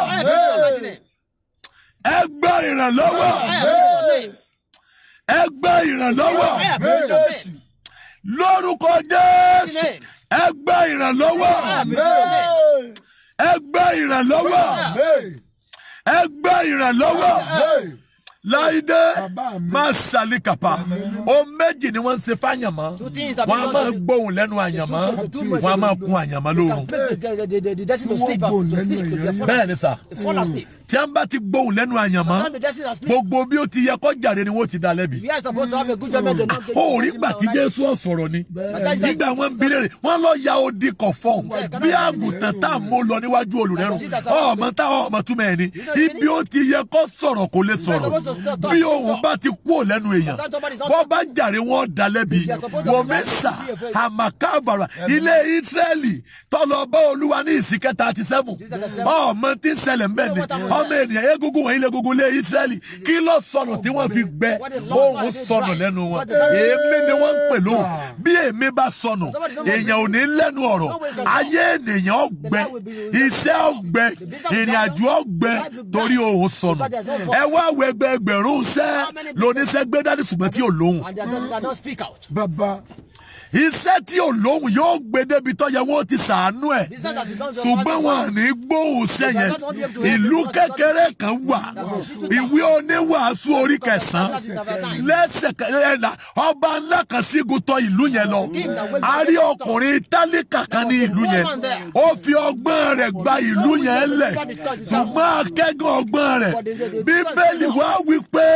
Ẹ gba ìrànlọ́wọ́. Ẹ gba ìrànlọ́wọ́. Lórúkọ Jésù. Ẹ gba ìrànlọ́wọ́. Ẹ gba ìrànlọ́wọ́. Ẹ gba ìrànlọ́wọ́. Láìdé máa ṣàlì kàpá. O méjì ni wọ́n ń ṣe fáyàmọ́. Wọ́n á máa gbóhùn lẹ́nu àyàmọ́. Wọ́n á máa kún àyàmọ́ lóhùn. Bẹ́ẹ̀ ni sà. Tí a bá ti gbóhùn lẹ́nu àyànmọ́ gbogbo bí ó ti yẹ kó jàre ni wọ́n ti dá lẹ́bi. Ó rí gbà tí Jésù sọ̀rọ̀ ni nígbà wọn ń bilẹ̀ rẹ̀ wọ́n lọ ya odi kọ̀fọ́n bí àgùntàn tá a mú lọ níwájú olùrẹ́rùn ọmọ túmọ̀ ẹ̀ ni ibi ó ti yẹ kó sọ̀rọ̀ kó lè sọ̀rọ̀ bí òun bá ti kú lẹ́nu èèyàn wọ́n bá jàre wọ́n dá lẹ́bi wọ́n mẹ́sà àmàkàbàrà ilé Ísírẹ́lì tọ́lọ bá Olúwa ní ìsìnkẹta àti sẹ́fù ọmọ tí ń ṣẹlẹ̀ ń bẹ̀ ni ọmọ ènìyàn egungun wọ̀nyí lé egungun lé Ísírẹ́lì kí ló sọnù tí wọ́n fi gbẹ ohun sọnù lẹ́nu wọn èémí ni wọ́n ń pè lóhùn bí èémí bá sọnù èèyàn ò ní lẹ́nu ọ̀rọ̀ ayé ènìyàn ọgbẹ iṣẹ́ ọgbẹ ìrìn àjò ọgbẹ torí ohun sọnù ẹ wá wọ ẹgbẹ̀rún ṣẹ́ lóníṣẹ́ gbé dání ṣùgbọ́n tí ò lóhùn. Bàbá iṣẹ́ tí ò lóhùn yóò gbé débi tó yẹ wọ́n ti ṣàánú ẹ̀ ṣùgbọ́n wọn à ní gbóhùn sẹ́yìn ìlú kékeré kan wà ìwé oníwàásù orí 9 lẹ́sẹ̀kẹsẹ̀ ọba ńlá kan sígun tọ ìlú yẹn lọ a rí ọkùnrin tálíkà kan ní ìlú yẹn ó fi ọgbọ́n rẹ̀ gba ìlú yẹn lẹ̀ ṣùgbọ́n akẹ́gàn ọgbọ́n rẹ̀ Bíbélì wá wí pé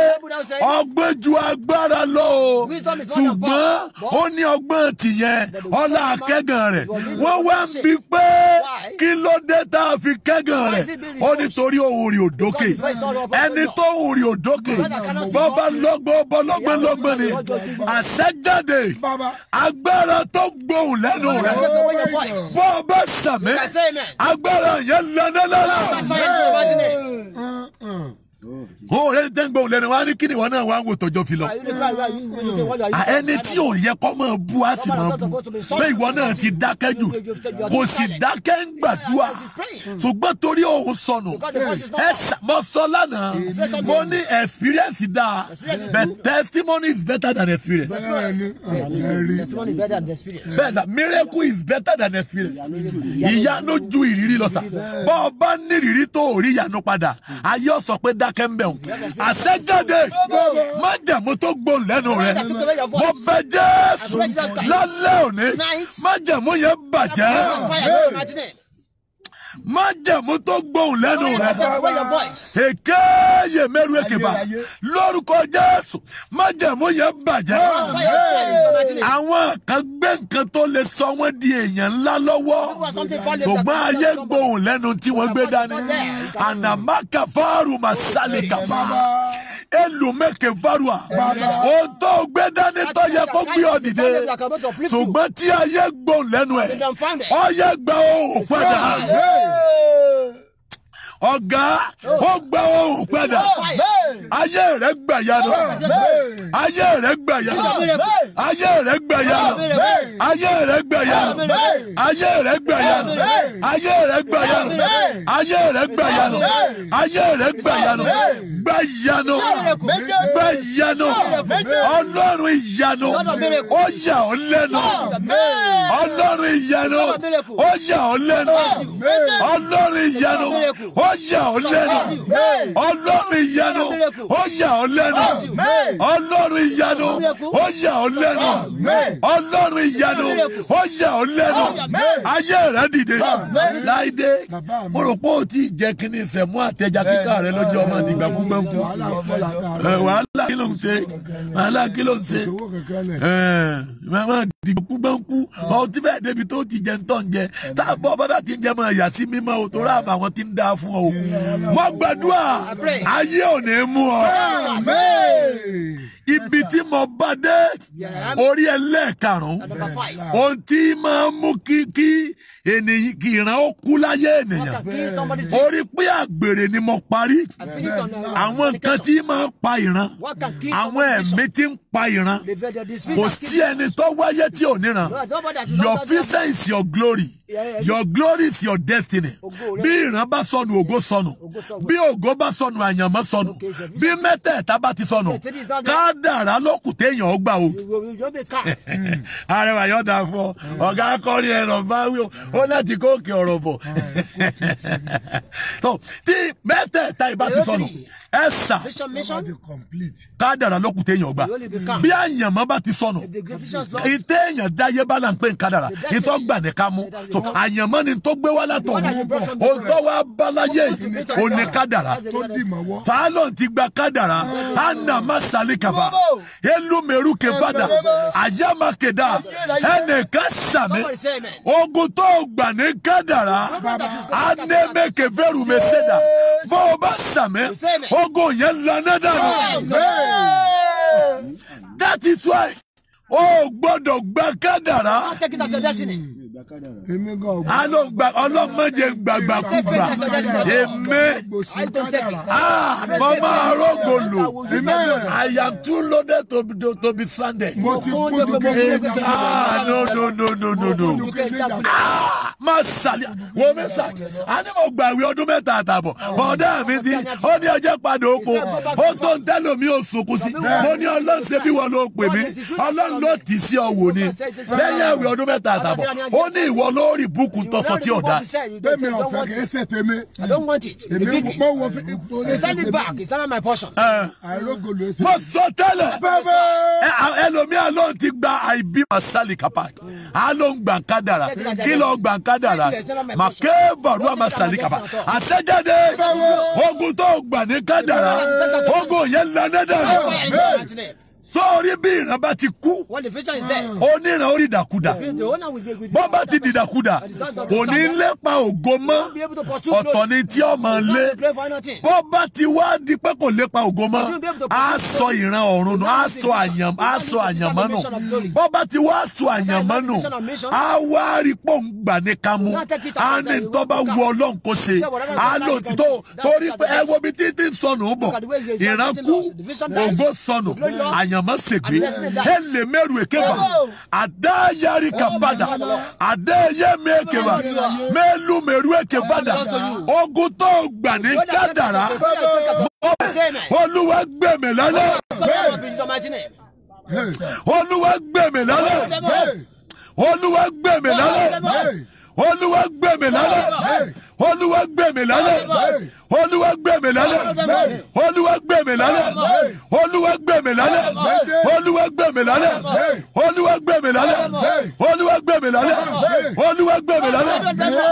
ọgbọ́n ju agbára lọ o ṣùgbọ́n ó ní ọgbọ́n tìyẹn ọlá akẹ́gàn rẹ̀ wọ́n wá ń bi pé kí ló dé tá a fi kẹ́gàn rẹ̀ ó nítorí òun rí òdókè ẹni tó òun rí òdókè bọ́bá lọ́gbọ́n ni àṣẹjáde agbára tó gbóhùn lẹ́nu rẹ̀ bọ́ọ̀bá sàmì agbára yẹn lẹ́nu lọ́la. ó rẹ̀ tẹ́ ń gbóhùn lẹ́nu wá ní kí ni wọ́n náà wá ń wò tọ́jọ́ fi lọ. Ẹni tí ò yẹ kọ́ máa bú á sì máa bú pé ìwọ náà ti dákẹ́ jù kò sì dákẹ́ ń gbàdúrà ṣùgbọ́n torí òun sọnù ẹ mọ sọ lánàá mo ní experience dáa but testimony is better than experience. Testimony is better than experience. Bẹ́ẹ̀ na miracle is better than experience. Ìyanu ju ìrírí lọ sà. Bọ́ ọ bá ní ìrírí tó ò rí ìyanu padà ayé ọ̀sọ̀ pé dákẹ́ ń bẹ̀ wọ́n. Àṣẹjáde májẹ̀mú tó gbóhùn lẹ́nu rẹ̀ mo bẹ Jésù lálẹ́ òní májẹ̀mú yẹn bàjẹ́. Májẹ̀mú tó gbóhùn lẹ́nu rẹ̀ èké yè mẹ́rù èkèbà lórúkọ Jésù májẹ̀mú yẹn bàjẹ́. Àwọn kan gbé nǹkan tó lè sọ wọ́n di èèyàn ńlá lọ́wọ́ ṣùgbọ́n ayé gbóhùn lẹ́nu tí wọ́n gbé dání. Ànàmákà fáàrù màsálẹ̀ kàfà elumeke varua o tó gbé dání tó yẹ kó gbé ọ dìde ṣùgbọ́n tí ayé gbóhùn lẹ́nu ẹ̀ ọ yẹ gbà ó padà. Ọ̀gá ó gba ohùn padà ayé rẹ̀ gbà yanu ayé rẹ̀ gbà yanu ayé rẹ̀ gbà yanu ayé rẹ̀ gbà yanu ayé rẹ̀ gbà yanu ayé rẹ̀ gbà yanu ayé rẹ̀ gbà yanu ayé rẹ̀ gbà yanu gbà yanu gbà yanu Ọlọ́run ìyanu ó yà ọ́ lẹ́nu Ọlọ́run ìyanu ó yà ọ́ lẹ́nu Ọlọ́run ìyanu ó yà ọ́ lẹ́nu Ọlọ́run ìyanu ó yà ọ́ lẹ́nu Ọlọ́run ìyanu ó yà ọ́ lẹ́nu Ọlọ́run ìyanu ó yà ọ́ lẹ́nu ayé rẹ dìde láìdé mo rò pé o ti jẹ kí ni ìfẹ́ mú àtẹjà kíkà rẹ lọ́jọ́ ọmọ nígbà gbúgbẹ́ǹkú wàhálà kí ló ń ṣe wàhálà kí ló ń ṣe màmá dìgbà gbúgbẹ́ǹkú ọtí bẹ́ẹ̀ débi tó ti jẹ ń tọ́ ń jẹ tá a bọ́ bàbá ti ń jẹ máa yà sí mímọ́ o tó rà àmọ́ àwọn ti ń dá fún ọ. Mo gbàdúrà ayé ò ní mú ọ. Ibi tí mo bá dé orí ẹlẹ́ẹ̀karùn-ún ohun tí máa mú kí ènìyàn kì í ràn ó kú láyé ènìyàn orí pé àgbèrè ni mo parí àwọn nǹkan tí máa pa ìran àwọn ẹ̀mí tí ń pa ìran kò sí ẹni tó wáyé tí ò níran. Your future is your glory. Your glory is your destiny. Bí ìran bá sọnù ògo sọnù bí ògo bá sọnù àyànmọ́ sọnù bí mẹ́tẹ̀ẹ̀ta bá ti sọnù kádàrá lókùn téèyàn ó gbà o. Arẹwà yóò dáa fún ọ ọ̀gá akọrin ẹ̀rọ bá wí ó láti kóòkè ọ̀rọ̀ bọ̀. Tí mẹ́tẹ̀ẹ̀ta ìbá ti sọnù ẹ sà kádàrá lókùn téèyàn ó gbà bí àyànmọ́ bá ti sọnù ìtéèyàn dáyé bá là ń pè ń kádàrá ìtọ́ gbà ní ká mú àyànmọ́ ni tó gbé wá látọ̀ o tó wá báláyé o ní kádàrá fàálọ̀ ti gba kádàrá anna masalikaba elumeru kebada ayamakeda ẹnìkan sàmì ogun tó gbà ní kádàrá anemekeveru meseda bó o bá sàmì ogun yẹn lànà dànù. That is why o gbọ́dọ̀ gba kádàrá. Ọlọ́mọdé gbàgbà kúgbà èmi mama arogolo I am too loaded to be stranded. No. Masali wo mesa ani mo gbàwé ọdún mẹ́ta àtàbọ̀ bọ̀dá mi ti ó ní ọjọ́ padà oko ó tó ń tẹ́lò mi ò sunkún sí mo ní Ọlọ́run ṣe bí wọ́n ló pè mí Ọlọ́run ló tì sí ọ̀wọ̀ ni lẹ́yìn àwẹ̀ ọdún mẹ́ta àtàbọ̀ ó ní ìwọ lórí búkú tọ́tọ́ tí ọ̀dà. Bẹ́ẹ̀ni ọ̀fẹ́ kì í ṣe tèmi. I don't want it. Èmi mo wo fi. Send it back. It's not my portion. Àìrógolo ẹsẹ̀. Mo sọ tẹ́lẹ̀. Ẹlòmíà ló ti gba àìbí masali kapa. A ló ń gbà kádàrà. Kí ló gbà kádàrà? Màkè bàrúwà masali kapa. Àṣẹjáde ogun tó gbà ní kádàrà. Ogun yẹn lànà dànù. Sórí bí ìran bá ti kú. When the vision is there. Oníran ó rí dàkúdà. The owner will be Bọ́ bá ti dìdàkudà, kò ní lépa ògo mọ́, ọ̀tọ̀ ni tí ọmọ lé. Bọ́ bá ti wá di pé kò lépa ògo mọ́, á sọ ìran ọ̀run nù, á sọ àyànmọ́ nù. Bọ́ bá ti wá sọ àyànmọ́ nù, á wá rí pòǹgbà ní kámú. Á ní tó bá wu Ọlọ́run kó ṣe. Á lò tó torí pé ẹ wo bí títí sọnù bọ̀. Ìran kú, ògo sọnù, àyànmọ́ ṣègbé. Ele meru ekeba. Ada yari kabada. Ada ye me ekeba. Melu meru ekebada. Ogun tó gbà ní kádàrá. Olúwa gbè mí lálẹ́. Olúwa gbè mí lálẹ́. Olúwa gbè mí lálẹ́. Olúwa gbè mí lálẹ́. Olúwa gbè mí lálẹ́. Olúwa gbè mí lálẹ́. Olúwa gbè mí lálẹ́. Olúwa gbè mí lálẹ́. Olúwa gbè mí lálẹ́. Olúwa gbè mí lálẹ́. Olúwa gbè mí lálẹ́. Olúwa gbè mí lálẹ́.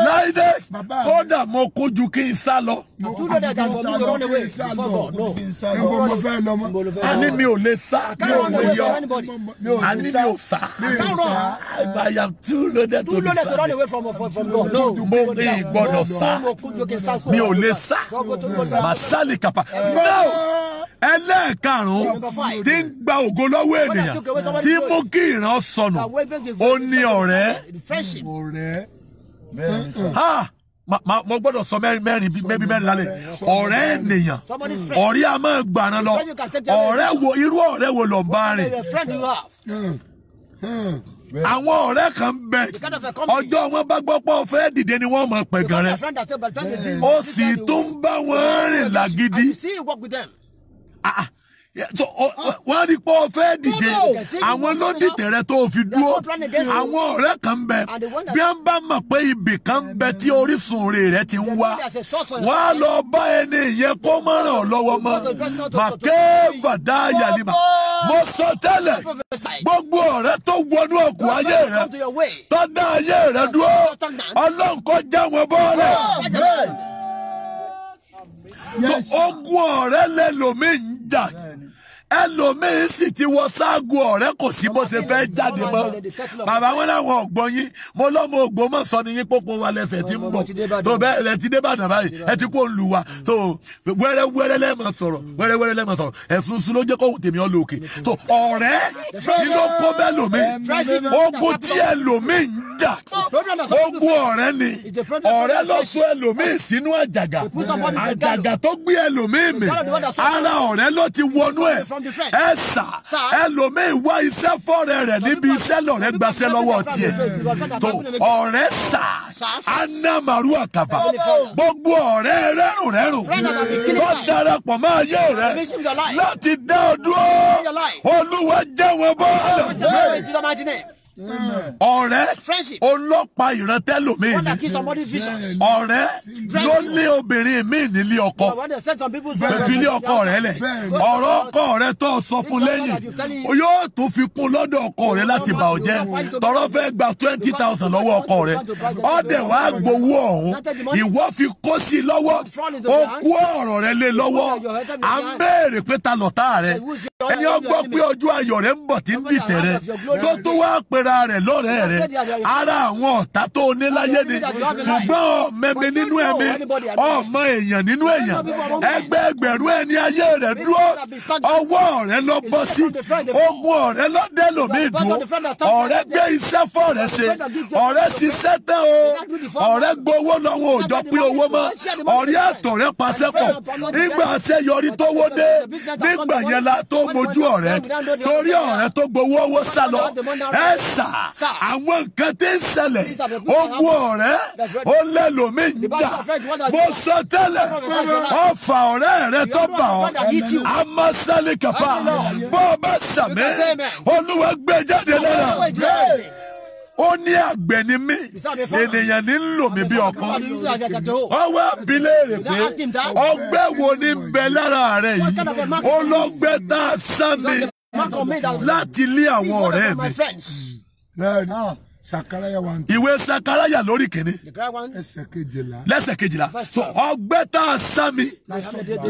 Láìdé kódà mo kójú kí n sá lọ. Àní mi ò lè sá. Mi ò lè yọ. Àní mi ò sá. I am too loaded to run away from God. No. Mo ní gbọ́dọ̀ sá. Mi ò lè sá. Masali kapa. No. Ẹlẹ́ẹ̀karùn-ún tí ń gba ògo lọ́wọ́ ènìyàn tí mú kí ìran sọnù ó ní ọ̀rẹ́. Mo gbọ́dọ̀ sọ mẹ́rin lálẹ́. Ọ̀rẹ́ ènìyàn. Ọ̀rẹ́ a máa gbàrán lọ. Ọ̀rẹ́ wo irú ọ̀rẹ́ wo lọ bá rìn? Àwọn ọ̀rẹ́ kan bẹ ọjọ́ wọn bá gbọ́ pé ó fẹ́ dìde ni wọ́n mọ̀ pẹ̀gàn rẹ̀. Ó sì tún bá wọn rìn lágídí. Wọ́n rí pé ó fẹ́ dìde àwọn ló dìtẹ̀ rẹ tó fi dúró. Àwọn ọ̀rẹ́ kan bẹ bí wọ́n bá mọ̀ pé ibì kan bẹ tí orísun rẹ̀ ti ń wá wọ́n á lọ bá ẹni yẹn kó má ràn ọ́ lọ́wọ́ mọ́. Màkẹ́ bàdá yàlímà mo sọ tẹ́lẹ̀ gbogbo ọ̀rẹ́ tó wọnú ọkùn ayé rẹ tó dá ayé rẹ dúró Ọlọ́run kó já wọn bọ́ọ̀lẹ̀. Ogun ọ̀rẹ́ lẹ́lòmíì ń jà. Ẹlòmíín sì ti wọ ságùn ọ̀rẹ́ kò sí bó ṣe fẹ́ jáde mọ́. Bàbá wọn láwọn ọ̀gbọ́n yín mo lọ́mọ Ògbómọ̀ṣọ́ ni yín pópó wa lẹ́fẹ̀ẹ́ tí ń bọ̀ tó bẹ́ẹ̀ lẹ ti dé Ìbàdàn báyìí ẹ ti kó lu wa tó wẹ́rẹ́wẹ́rẹ́ lẹ́ẹ̀mọ̀ sọ̀rọ̀ ẹ̀sùn sùn ló jẹ́ kóhùn tèmi ọ́ lókè tó ọ̀rẹ́ nínú kó bẹ́ẹ̀ lòmíì ogun tí ẹlòmíì ń jà ogun ọ̀rẹ́ ni ọ̀rẹ́ ló sọ ẹlòmíì sínú àjàgà tó gbé ẹlòmíì mì ara ọ̀rẹ́ ló ti wọnú ẹ̀. Ẹ̀sà ẹlòmíì wá iṣẹ́ fọ́rẹ́ rẹ̀ níbi iṣẹ́ lọ́rẹ́ gbaṣẹ́ lọ́wọ́ tiẹ̀. Tó ọ̀rẹ́ sà Anamaru Àkàbà gbogbo ọ̀rẹ́ rẹ́rùn tó darapọ̀ mọ́ ayé rẹ̀ láti dá ọ dúró Olúwa jẹ́ wọn bọ́ọ̀lù. Ọ̀rẹ́ ọlọ́pàá ìrántẹ́ lòmíì ni ọ̀rẹ́ ló lé obìnrin míì nílé ọkọ fílé ọkọ rẹ̀ lẹ̀ ọ̀rọ̀ ọkọ rẹ̀ tó sọ fún lẹ́yìn yóò tún fi kún lọ́dọ̀ ọkọ rẹ̀ láti bà ọ́ jẹ́ tọrọ fẹ́ gba 20,000 lọ́wọ́ ọkọ rẹ̀ ọ̀dẹ̀ wàá gbowó ọ̀hún ìwọ fi kó sí lọ́wọ́ ó kú ọ̀rọ̀ rẹ̀ lé lọ́wọ́ à ń béèrè pé ta lọ̀tá rẹ̀ ẹni ọgbọ́ pé ọjọ́ ayọ̀ rẹ̀ ń bọ̀ tí ń dìtẹ̀ rẹ̀ tó tó wá pera rẹ̀ lọ́rẹ̀ẹ́ rẹ̀ ara àwọn ọ̀tá tó ní láyé ni ṣùgbọ́n mẹ́mi nínú ẹ̀mí ọmọ èèyàn nínú èèyàn ẹgbẹ̀rún ẹni ayé rẹ̀ dúró ọwọ́ ọ̀rẹ́ lọ bọ́ sí ogun ọ̀rẹ́ lọ dé lòmí dúró ọ̀rẹ́ gbé iṣẹ́ fọ́ọ̀rẹ́ ṣe ọ̀rẹ́ ṣiṣẹ́ tẹ́ o ọ̀rẹ́ gbowó lọ́wọ́ òjò pín owó mọ́ ọ̀rẹ́ àtọ̀rẹ́ pàṣẹ pọ̀ nígbà àṣeyọrí tó wó dé nígbà yẹn la tó mojú ọ̀rẹ́ torí ọ̀rẹ́ tó gbowó owó sá lọ ẹ sà àwọn nǹkan tí ń ṣẹlẹ̀ ogun ọ̀rẹ́ ó lẹ́lòmíì ń jà mo sọ tẹ́lẹ̀ ọfà ọ̀rẹ́ rẹ tó bà ọ́ amásálì kàpá bó o bá sàmì Olúwa gbé jáde lára ó ní àgbẹ̀ ni mí ènìyàn ní ń lò mí bí ọkàn ọwọ́ abilé rẹ̀ pé ọgbẹ́ wo ni ń bẹ lára rẹ̀ yìí olọ́gbẹ́ tá a sá mi láti lé àwọn ọ̀rẹ́ mi. Sakaraya 1. Ìwé Sakaraya lórí kìíní. The correct one. Ẹsẹ̀ kejìlá. Lẹ́sẹ̀ kejìlá. So ọgbẹ́ tá a sá mi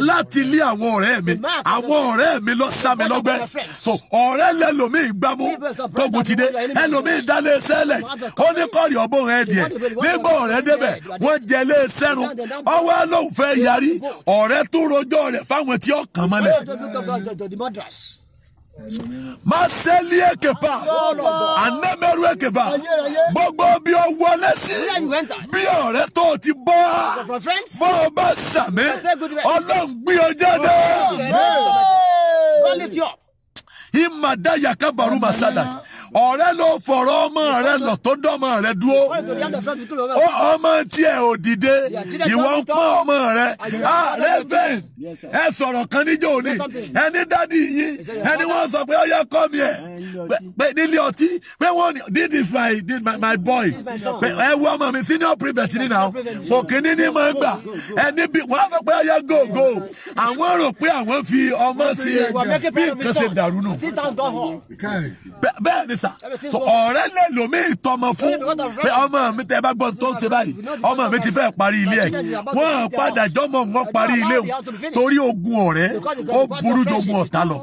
láti ilé àwọn ọ̀rẹ́ mi. Àwọn ọ̀rẹ́ mi lọ sá mi lọ́gbẹ́. So ọ̀rẹ́ lẹ́lòmíì gbámú tógun ti dé. Ẹlòmíì dálé sẹ́lẹ̀. Ó ní kọ́ọ̀rì ọ̀bọ̀n ẹ̀ díẹ̀. Nígbà ọ̀rẹ́ débẹ̀, wọ́n jẹ lé sẹ́run. Ọwọ́ lóun fẹ́ yarí. Ọ̀rẹ́ tó rojọ́ rẹ̀ fáwọn tí ó kàn mọ́lẹ̀. Maseli ekepa, anemeru ekepa, gbogbo bí o wọlé sí, bí ọ̀rẹ́ tó ti bọ́, bọ́ bá sàmì, Ọlọ́run gbé ọ jáde. God lift you up. Imada yakabaru masada. Ọ̀rẹ́ ló fọ̀rọ̀ ọmọ rẹ̀ lọ tó dọ́mọ rẹ̀ dúró. Ọmọ tí ẹ ò dìde, ìwọ ń pọ́n ọmọ rẹ̀. Rẹ́fẹ̀n, ẹ sọ̀rọ̀ kan níjọ́ òní. Ẹni dádì yín, ẹni wọ́n sọ pé ó yẹ kọ́ mi ẹ̀. Pé nílé ọtí, pé wọ́n ní, this is my boy. Ẹ wo ọmọ mi senior prefect ní náà. Òkìní ní máa gbà. Ẹni bí wọ́n sọ pé ó yẹ gògó. Àwọn rò pé àwọn fi ọmọ sí bí nǹkan ṣe dàrú nù. Bẹ́ẹ̀ ni sà, ọ̀rẹ́ lè lòmí ìtọ́mọ fún pé ọmọ mi tẹ́ bá gbọ́n tó ń ṣe báyìí, ọmọ mi ti fẹ́ parí ilé ẹ̀. Wọ́n padà jọmọ wọn parí ilé o torí ogun ọ̀rẹ́ ó burú jogun ọ̀tá lọ.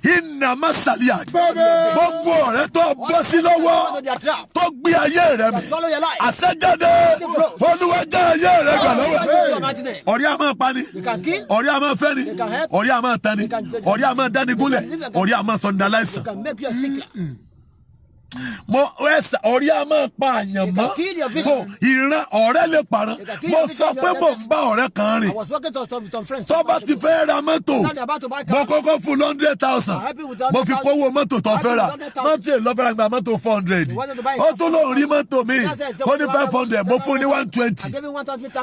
Iná Masalia, gbogbo ọ̀rẹ́ tó bọ́ sí lọ́wọ́ tó gbé ayé rẹ̀ mi. Àṣẹjáde Olúwa já ayé rẹ̀ gbà lọ́wọ́. Ọ̀rẹ́ a máa pani, ọ̀rẹ́ a máa fẹ́ni, ọ̀rẹ́ a máa tani, ọ̀rẹ́ a máa dánigúnlẹ̀, ọ̀rẹ́ a máa sọ̀ndà láìsàn. Mo ẹsẹ̀ ọ̀rẹ́ a máa pa àyàn mọ́. Ìran ọ̀rẹ́ lè parán. Mo sọ pé mo bá ọ̀rẹ́ kan rìn. Tó bá ti fẹ́ ra mọ́tò, mo kọ́kọ́ fún 100,000. Mo fi kówó mọ́tò tó fẹ́ rà. Mọ́tò ìlọ́fẹ́ra gba mọ́tò 400. Ó tún lóun rí mọ́tò mi. Ó ní 500. Mo fún ní 120.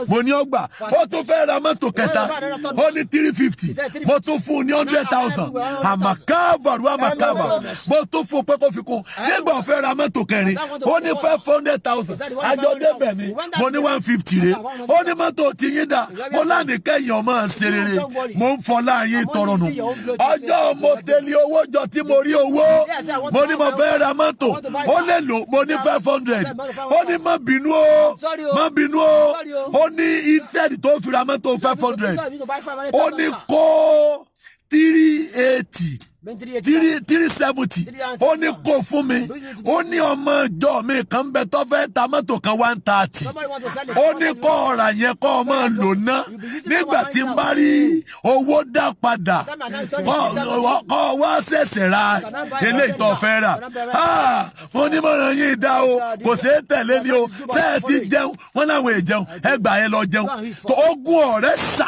Mo ní ọgbà. Ó tún fẹ́ ra mọ́tò kẹta. Ó ní 350. Mo tún fún ní 100,000. Àmàkábàrú àmàkábà. Mo tún fún pé kó fi kún. Nígbà fẹ́ ra mọ́tò kẹrin, ó ní 500,000. Àjọ débẹ̀ ni, mo ní 150 rẹ̀. Ó ní mọ́tò tí yín dà, mo lánìí kẹ́yìn ọmọ ṣe rere. Mo ń fọlá yín tọrọ nù. Ọjọ́ mo tẹ̀lé owó jọ tí mo rí owó. Mo ní mo fẹ́ ra mọ́tò. Ó lè lò, mo ní 500. Ó ní má bínú o, má bínú o. Ó ní ìfẹ́ẹ̀dì tó fi ra mọ́tò 500. Ó ní kó 380. 370. Ó ní kó fún mi. Ó ní ọmọ ìjọ mi kan bẹ tó fẹ́ ta mọ́tò kan 130. Ó ní kó ọ̀rà yẹn kó ọmọ lò ná. Nígbà tí n bá rí owó dá padà, kó wá ṣẹ̀ṣẹ̀ ra eléyìí tó fẹ́ rà. Mo ní mọ̀ràn yín dá o, kò ṣeé tẹ̀lé ni o. Ṣé ẹ ti jẹun? Wọ́n láwọn èèjẹun. Ẹ gbà ẹ lọ jẹun. Ogun ọ̀rẹ́ sà,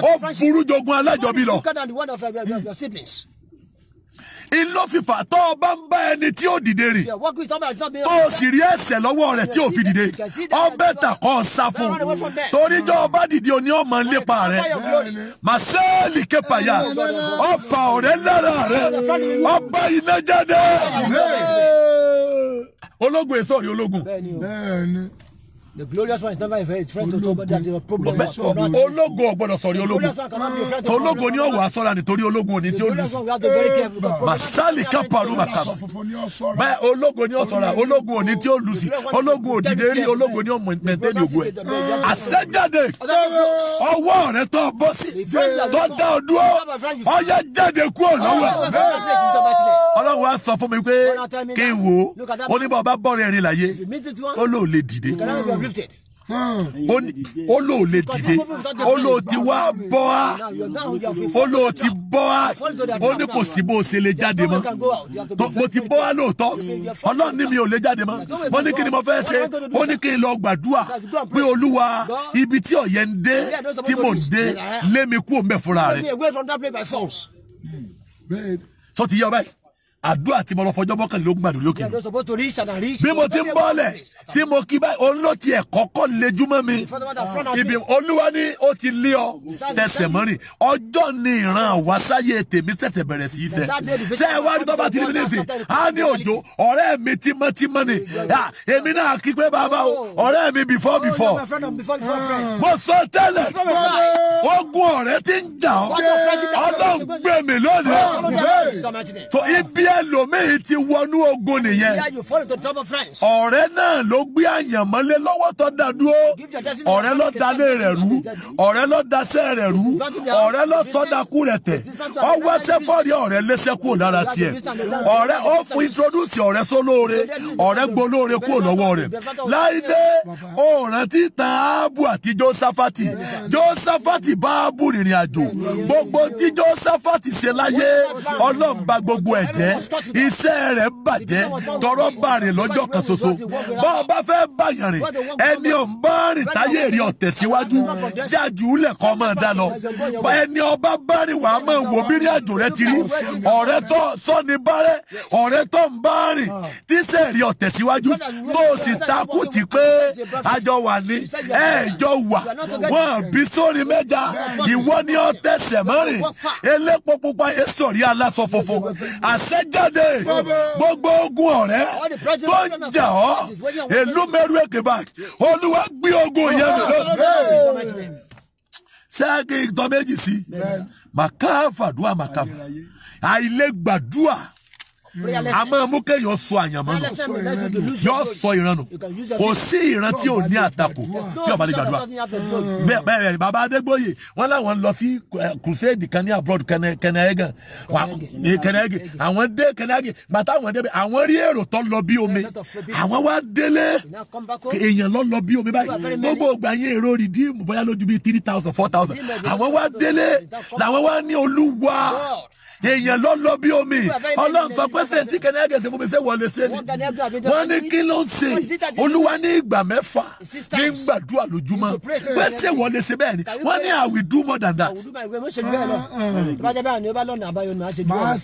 ó burú jogun alájọbí lọ. Ìlò fìfà tó o bá ń bá ẹni tí ó dìde rìn tó o sì rí ẹsẹ̀ lọ́wọ́ rẹ̀ tí ò fi dìde, ọbẹ̀ tà kọ́ ọ sá fún un toríjọ́ ọba dìde òní ọmọ lépa rẹ̀. Màsẹ́ẹ̀lì képàyà ọfà ọ̀rẹ́ lára rẹ̀ ọba iná jáde. Ológun èso rí ológun. The glorious one is never a friend to somebody that is a problem. Ológun ọ̀gbọ́dọ̀ sọ̀rí ológun. Ológun ni ó wà sọ́ra nítorí ológun òní tí ó lù. Masali kápárù màkàbà. Bẹ́ẹ̀ ológun ni ó sọ̀ra, ológun òní tí ó lù sí. Ológun òdìdé rí, ológun ni ó mẹ̀ntẹ́ni ògùn ẹ̀. Àṣẹjáde ọwọ́ rẹ̀ tó bọ́ sí tó dá ọ dúró, ọyẹ jáde kúrò lọ́wọ́. Ọlọ́run wa sọ fún mi pé kí n wò ó ní bá ọba bọ́ọ̀rẹ̀ rìn láyé, ó lò lè dìde. Ó lò lè dìde, ó lò ti wá bọ́ á, ó lò ti bọ́ á, ó ní kò sí bó o ṣe lè jáde mọ́. Mo ti bọ́ á lóòótọ́, Ọlọ́run ní mi ò lè jáde mọ́. Mo ní kí ni mo fẹ́ ṣe? Ó ní kí n lọ gbàdúrà pé Olúwa ibi tí ọ̀yẹ́ ń dé tí mò ń dé lé mi kú òun bẹ̀ fúnra rẹ̀. Sọ ti yẹ ọ báyìí. Àdúrà tí mo lọ fọjọ́ mọ́kànlélógún gbàdúrà lókè. Bí mo ti ń bọ́lẹ̀ tí mo kí báyìí olóòtí ẹ̀ kọ́kọ́ lejúmọ́ mi. Ibi Olúwa ní ó ti lé ọ tẹsẹ̀ mọ́rin. Ọjọ́ ni ìran àwásáyé tèmi ṣẹ̀ṣẹ̀ bẹ̀rẹ̀ sí í ṣe. Ṣé ẹ wá ní tọ́ba tí níbi nísìn? Á ní Òjó ọ̀rẹ́ mi tímọ́tímọ́ ni. Èmi náà kí pé bàbá o ọ̀rẹ́ mi before. Mo sọ tẹ́lẹ̀ ogun ọ̀rẹ́ ti ń jà ọ́. Ọlọ́run gbé mi lónìí. Ibi ẹlòmíì ti wọnú ogun nìyẹn. Here you fall into trouble, friends. Ọ̀rẹ́ náà ló gbé àyànmọ́lé lọ́wọ́ tó dá dúró. Ọ̀rẹ́ ló dalé rẹ̀ rú. Ọ̀rẹ́ ló dasẹ́ rẹ̀ rú. Ọ̀rẹ́ ló sọ́dakú rẹ̀ tẹ̀. Ọwọ́ sẹ́fọ́rí ọ̀rẹ́ lẹ́sẹ̀ kúrò lára tiẹ̀. Ọ̀rẹ́ ó fún introduce ọ̀rẹ́ sólóore. Ọ̀rẹ́ gbólóore kúrò lọ́wọ́ rẹ̀. Láìdé ọ̀ràn tí tan Áábù àti Jósáfátì. Jósáfátì bá Áábù rìnrìn àjò. Gbogbo tí Jósáfátì ṣe láyé Ọlọ́run bà gbogbo ẹ̀ jẹ́. Iṣẹ́ rẹ̀ bàjẹ́. Tọrọ bá rìn lọ́jọ́ kan ṣoṣo. Bá ọba fẹ́ báyàn rìn ẹni ò ń bá rìn táyé rí ọ̀tẹ̀ síwájú jájú lẹ̀kọ́ máa dá lọ. Ẹni ọba bá rìn wàá máa wò bí ní àjò rẹ ti rí. Ọ̀rẹ́ tó sọ́ni bárẹ́ ọ̀rẹ́ tó ń bá rìn tíṣẹ́ rí ọ̀tẹ̀ síwájú tó sì takú ti pé àjọ wà ní ẹ̀ẹ́jọ wà wọ́n bí sórí mẹ́ja ìwọ ni ó tẹ̀sẹ̀ mọ́rin elépo pupa èsòrí aláṣọ funfun àṣẹjáde gbogbo ogun ọ̀rẹ́ tó ń jà ọ́ èlú mẹ́rù èkébà Olúwa gbé ogun yẹn mi lọ. Sẹ́ẹ̀kì ìtọ́ méjì sí màkàfàdúà màkàfà àìlègbàdúà a máa mú kéèyàn sọ àyànmọ́ nù yóò sọ ìran nù kò sí ìran tí ò ní àtakò tí ọba lè gbàdúrà bẹ́ẹ̀ bàbá Adégbóyè wọ́n láwọn lọ sí crusade kan ní abroad Kẹnẹgàn àwọn dé Kẹnẹgàn bàtà àwọn débẹ̀ àwọn rí èrò tó lọ bí omi àwọn wá délé èèyàn lọ bí omi báyìí gbogbo ògbà yẹn èrò rìdíìmù bóyá lójú bíi 3,000 4,000 àwọn wá délé làwọn wá ní Olúwa èèyàn lọ bí omi Ọlọ́run sọ pé ṣe tí Kẹnẹgàn ṣe fún mi ṣe wọlé ṣe ni wọ́n ní kí ló ń ṣe Olúwa ní ìgbà 6 ní gbàdúrà lójúmọ́ pé ṣe wọlé ṣe bẹ́ẹ̀ ni wọ́n ní I will do more than that.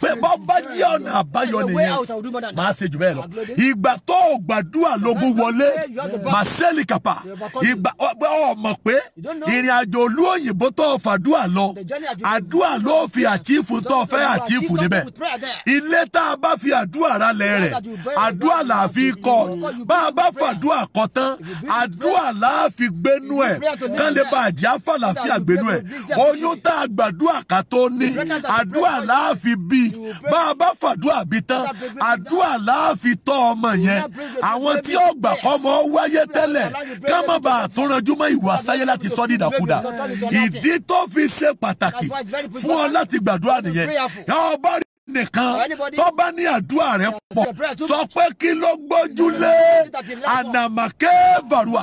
pé bọ́ bá jí ọ̀nà àbáyọ nìyẹn máa ṣe jù bẹ́ẹ̀ lọ ìgbà tó gbàdúrà lógún wọlé máa ṣẹ́lì kàpà ìgbà ọmọ pé ìrìn àjò olú òyìnbó tó fàdúrà lọ àdúrà ló fi àchífù tó fẹ́ àchífù níbẹ̀ ilé tá a bá fi àdúrà ra lẹ̀ rẹ̀ àdúrà là á fi kọ́ bá a bá fàdúrà kọ́ tán àdúrà là á fi gbénú ẹ̀ kán lè bá àjẹ́ àfàlàfíà gbénú ẹ̀ oyún tá a gbàdúrà ká tó ní àdúrà là á fi bí bá a bá fàdúrà bí tán àdúrà là á fi tọ́ ọmọ yẹn àwọn tí ó gbà kọ́ mọ́ wáyé tẹ́lẹ̀ ká má bàa tún ranjú mọ́ ìwà sáyé láti sọ́ dídàkudà ìdí tó fi ṣe pàtàkì fún ọ láti gbàdúrà nìyẹn ọba nìkan tó bá ní àdúrà rẹ pọ̀ sọ pé kí ló gbójúlé ànàmàkẹ́ varua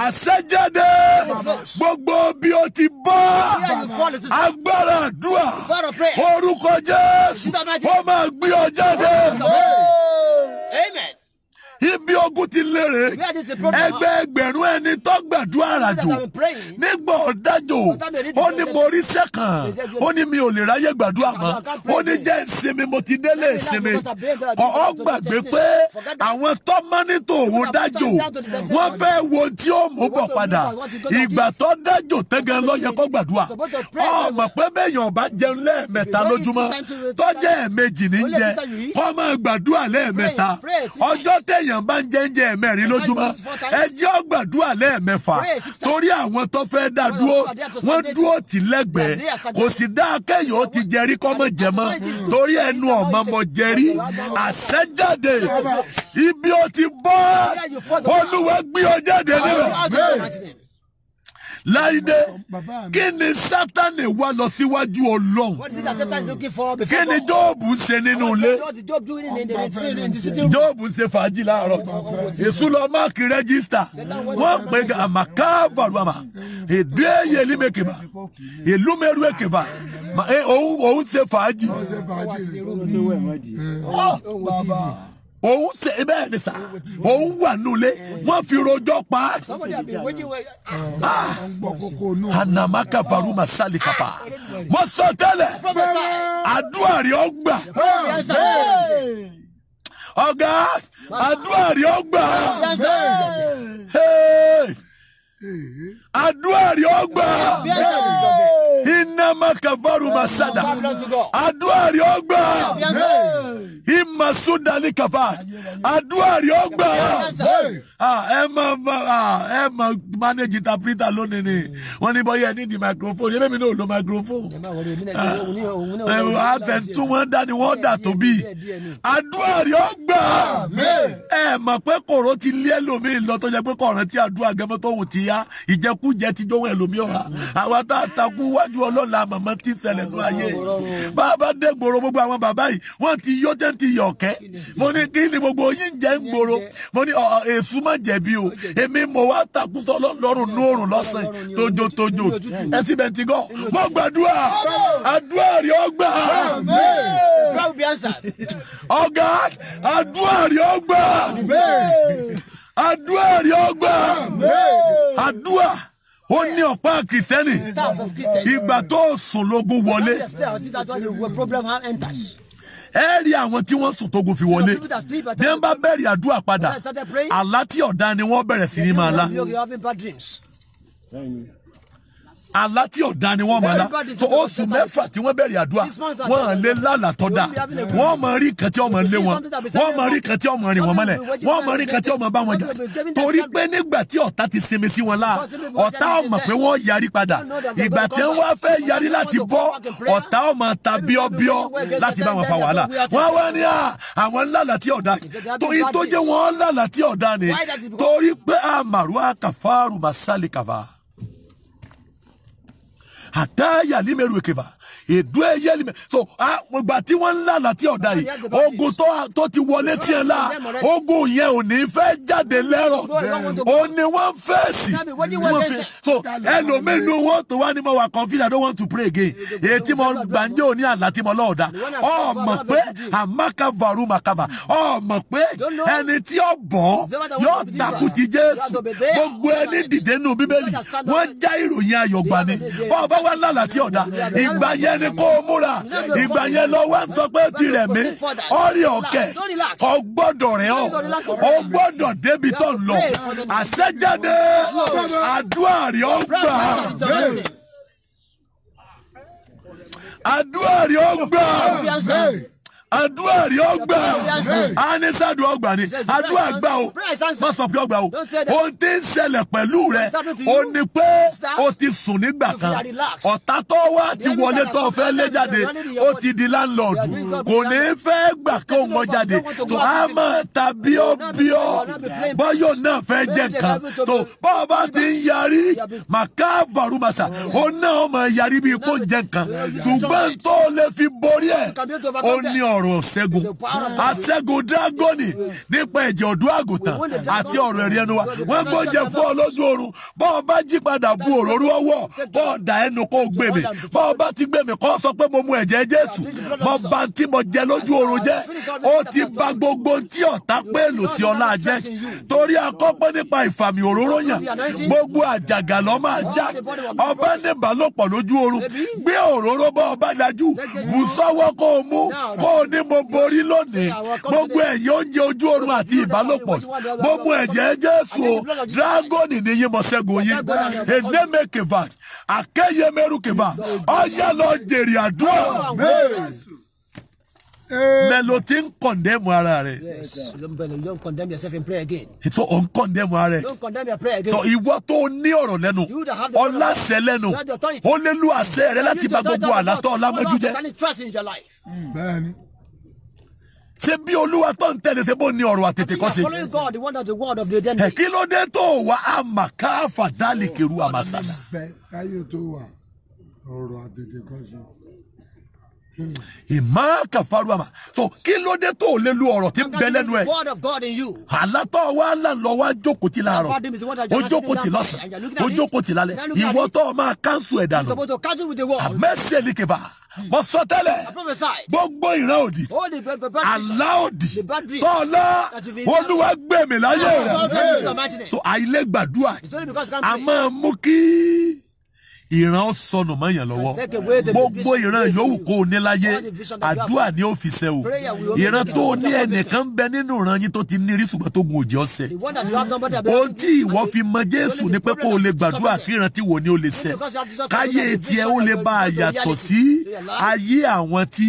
àṣẹjáde gbogbo bí o ti bọ́ agbára àdúrà orúkọ Jésù ó máa gbé ọ jáde. Amen. Ibi ogun ti lérè ẹgbẹ̀rún ẹni tó gbàdúrà ràjò nígbà ọ̀dájò ó ní mo rí sẹ́kàn ó ní mi ò lè ráyè gbàdúrà mọ́ ó ní jẹ́ ìsinmi mo ti délé ìsinmi ó gbàgbé pé àwọn tó mọ́nítò òun dájò wọ́n fẹ́ wo tí ó mú bọ̀ padà ìgbà tó dájò tẹ́gàn ló yẹ kó gbàdúrà ọmọ pé bẹ́yàn ọba jẹun lẹ́ẹ̀mẹ́ta lójúmọ́ tó jẹ́ ẹ̀ẹ̀mejì ní jẹ kó máa gbàdúrà lẹ́ẹ̀mẹ́ta ọjọ́ tẹ̀yàn bá ń jẹ́ mẹ́rin lójúmọ́ ẹ jẹ́ ó gbàdúrà lẹ́ẹ̀mẹ́fà torí àwọn tó fẹ́ dá dúró wọ́n dúró tì lẹ́gbẹ̀ẹ́ kò sì dá akẹ́yìn ó ti jẹrí kọ́mọ̀ jẹ mọ́ torí ẹnu ọ̀mọ́ mọ́ jẹrí àṣẹjáde ibi ó ti bọ́ Olúwa gbé ọ jáde níbẹ̀. Láìdé kí ni Sátánì wá lọ síwájú Ọlọ́run kí ni Jóòbù ń ṣe nínú ilé Jóòbù ń ṣe fàájì láàárọ̀ èṣù lọ máàkì rẹ́gísítà wọ́n pè é àmàkàbàrùmà èdè èyí límẹ̀kẹ̀bà ìlú mẹ́rù èkèbà òun ṣe fàájì òun ṣe bẹ́ẹ̀ ni sà òun wà nulẹ̀ wọ́n fi rojọ́ pa anamaka varuma sali kapa mo sọ tẹ́lẹ̀ àdúrà rí ọgbà ọ̀gá àdúrà rí ọgbà àdúrà rí ọgbà iná Inama kavaru masada. Àdúrà rẹ̀ ó gbà. Imasudali kava. Àdúrà rẹ̀ ó gbà. Emma manage interpreter lónìí ni. Wọ́n ní bóyá ní di microphone. Yẹ́n mi náà lo microphone. Àtẹ̀tún wọn dání wọ́n dà tó bí. Àdúrà rẹ̀ ó gbà. Ẹ mọ̀ pé kòró ti lé ẹlòmíì lọ tó jẹ́ pé kọ̀ọ̀rán tí àdúrà gẹ́mọ́ tó wù ti yá. Ìjẹkújẹ ti jọ̀wọ́ ẹlòmíì ọ̀hà. Àwa tá a takú wájú ọlọ́la màmá tí ṣẹlẹ̀ nú ayé. Bàbá dé gbòòrò gbogbo àwọn bàbá yìí. Wọ́n ti yó tẹ́ ti yọ̀ kẹ́. Mo ní kí ni gbogbo yín jẹ́ ń gbòòrò. Mo ní èṣù má jẹ̀bi o. Èmi mo wá takú tọ́lọ́run lóòrùn lọ́sàn tójótójó. Ẹ síbẹ̀ ti gọ́. Mo gbàdúrà. Àdúrà rí ó gbà. Ọ̀gá àdúrà rí ó gbà. Àdúrà rí ó gbà. Àdúrà ó ní ọ̀pá kìrìsìtẹ́nì. Ìgbà tó sùn lógun wọlé. Ẹ rí àwọn tí wọ́n sùn tógun fi wọlé. Bí wọ́n bá bẹ̀rẹ̀ àdúrà padà, àlá tí ọ̀dá ni wọ́n bẹ̀rẹ̀ sí ní máa lá. Àlá tí ọ̀dá ni wọ́n máa lá. So oṣù mẹ́fà tí wọ́n bẹ̀rẹ̀ àdúrà, wọ́n lé lálà tó dá. Wọ́n máa rí kan tí ọmọ lé wọn. Wọ́n máa rí kan tí ọmọ rìn wọn mọ́lẹ̀. Wọ́n máa rí kan tí ọmọ bá wọn jà. Torí pé nígbà tí ọ̀tá ti sinmi sí wọn lá, ọ̀tá ọmọ pé wọ́n yarí padà. Ìgbà tí wọ́n fẹ́ yarí láti bọ́, ọ̀tá ọmọ ta bíọ́bíọ́ láti bá wọn fa wàhálà. Wọ́n wá ní àwọn lálà tí ọ̀dá. Torí tó jẹ́ wọn lálà tí ọ̀dá ni. Torí pé àmàrúwá kàfàrù màsálì kàfà. Àtàyà límẹ̀rù èkèbà. Èdú ẹyẹ límẹ̀. So gbà tí wọ́n ń lálà tí ọ̀dà yìí. Ogun tó ti wọlé tí ẹ lá. Ogun yẹn ò ní fẹ́ jáde lẹ́rọ̀. Ó ní wọ́n fèsì. So ẹlòmínú wọn tó wá ní mo wà confident, I don't want to pray again. Èyí tí mo gbàǹjẹ́ òní àlá tí mo lọ́ọ̀dà. Ó mọ̀ pé àmàkà varu màkàbà. Ó mọ̀ pé ẹni tí ó bọ̀ yóò takú ti Jésù. Gbogbo ẹni dìde nù Bíbélì. Wọ́n já ìròyìn ayọ̀ gbà ni. Bọ́ọ̀ bá wá lálà tí ọ̀dà. Ìgbà yẹn ni kó o múra. Ìgbà yẹn lọ wá sọ pé tirẹ̀ mi. Ọ̀rẹ́ ọ̀kẹ́. Ó gbọ́dọ̀ rẹ̀ ọ́. Ó gbọ́dọ̀ débi tó ń lọ. Àṣẹjáde àdúrà rẹ̀ ó gbà. Àdúrà rẹ̀ ó gbà. Àdúrà rí ọgbà. Anisa àdúrà ọgbà ni. Àdúrà gbà o. Má sọ pé ọgbà o. Ohun tí ń ṣẹlẹ̀ pẹ̀lú rẹ̀, ó ní pé ó ti sùn nígbà kan. Ọ̀tá tó wá ti wọlé tó fẹ́ lé jáde, ó ti di láńlọ́ọ̀dù. Kò ní fẹ́ gbà kó wọ́n jáde. Tó a máa ta bíọ́bíọ́. Bọ́yọ̀ náà fẹ́ jẹ́ kan. Tó bọ́ọ̀ bá ti ń yarí, màkà varumasa. Ó náà máa yarí bí kò ń jẹ́ kan. Ṣùgbọ́n tó lè fi borí ẹ̀, ó ní ọ̀rọ̀ ṣẹ́gun. Aṣẹ́gun dágọ́nì nípa ẹ̀jẹ̀ ọ̀dọ́ àgùntàn àti ọ̀rọ̀ ẹ̀rí ẹnu wa. Wọ́n gbọ́njẹ fún ọ lójú oorun. Bọ́ọ̀ bá jí padà bu òróró ọwọ́, kọ́ ọ̀dà ẹnu kó gbé mi. Bọ́ọ̀ bá ti gbé mi kọ́ sọ pé mo mu ẹ̀jẹ̀ Jésù. Mo bá tí mo jẹ lójú oorun jẹ́. Ó ti bà gbogbo tí ọ̀tá pé lò sí ọlá jẹ́. Torí akọ́pẹ́ nípa ìfàmì òróró yàn. Gbogbo àjàgà lọ máa já. Ọba ní ìbálòpọ̀ lójú oorun. Gbé òróró bá ọba dájú. Bù sọ́wọ́ kó o mú. Kó o ní mo borí lónìí. Gbogbo ẹ̀yin oúnjẹ ojú oorun àti ìbálòpọ̀. Mo mu ẹ̀jẹ̀ Jésù o. Dragoni ni yín mo ṣẹ́gun yín. Eneme keva. Akẹ́yẹ mẹ́rù keva. Ọ̀yá lọ jèrè àdúrà. Melotin condemn ara rẹ̀. Yes. You don't condemn yourself in prayer again. So on condemn ara rẹ̀. Don't condemn your prayer again. So ìwọ tó ní ọ̀rọ̀ lẹ́nu. Ọlá ṣẹ lẹ́nu. Ó lè lu àṣẹ rẹ̀ láti bá gbogbo àlátọ́ ọlámọ́jú jẹ́. Bẹ́ẹ̀ni. Ṣé bí Olúwa tó ń tẹ̀lé ṣe bó ní ọ̀rọ̀ àtètè kọ́ sí? Following God, the word of the identity. Kí ló dé tó wá àmàká fàdálì kẹrù àmàsàlà? Bẹ́ẹ̀ káyé tó wà ọ̀rọ̀ àtètè kọ́ sí. Ìmá kàfàrú àmà. So kí ló dé tó lè lu ọ̀rọ̀ tí ń bẹ lẹ́nu ẹ̀? Word of God in you. Àlátọ́ wa là ń lọ wá jókòó ti láàárọ̀. Ó jókòó ti lọ́sàn. Ó jókòó ti lálẹ́. Ìwọ tó máa káńsù ẹ̀ dànù. Supposed to cancel with the word. Àmẹ́sẹ̀ ní kẹfà. Mo sọ tẹ́lẹ̀. Gbogbo ìran òdì. Àlá òdì. Tọ́lá Olúwa gbé mi láyé rẹ̀. So àìlè gbàdúrà. A máa mú kí ìran ó sọnù mọ́yàn lọ́wọ́ gbogbo ìran yòówù kó o ní láyé àdúrà ni ó fi ṣẹ o ìran tó o ní ẹnìkan ń bẹ nínú ìran yín tó ti ní rí ṣùgbọ́n tó gun òjì ọ̀sẹ̀ ohun tí ìwọ fi mọ Jésù ni pé kó o lè gbàdúrà kí ìran tí wò ni ó lè ṣẹ káyé tiẹ̀ ó lè bá a yàtọ̀ sí ayé àwọn tí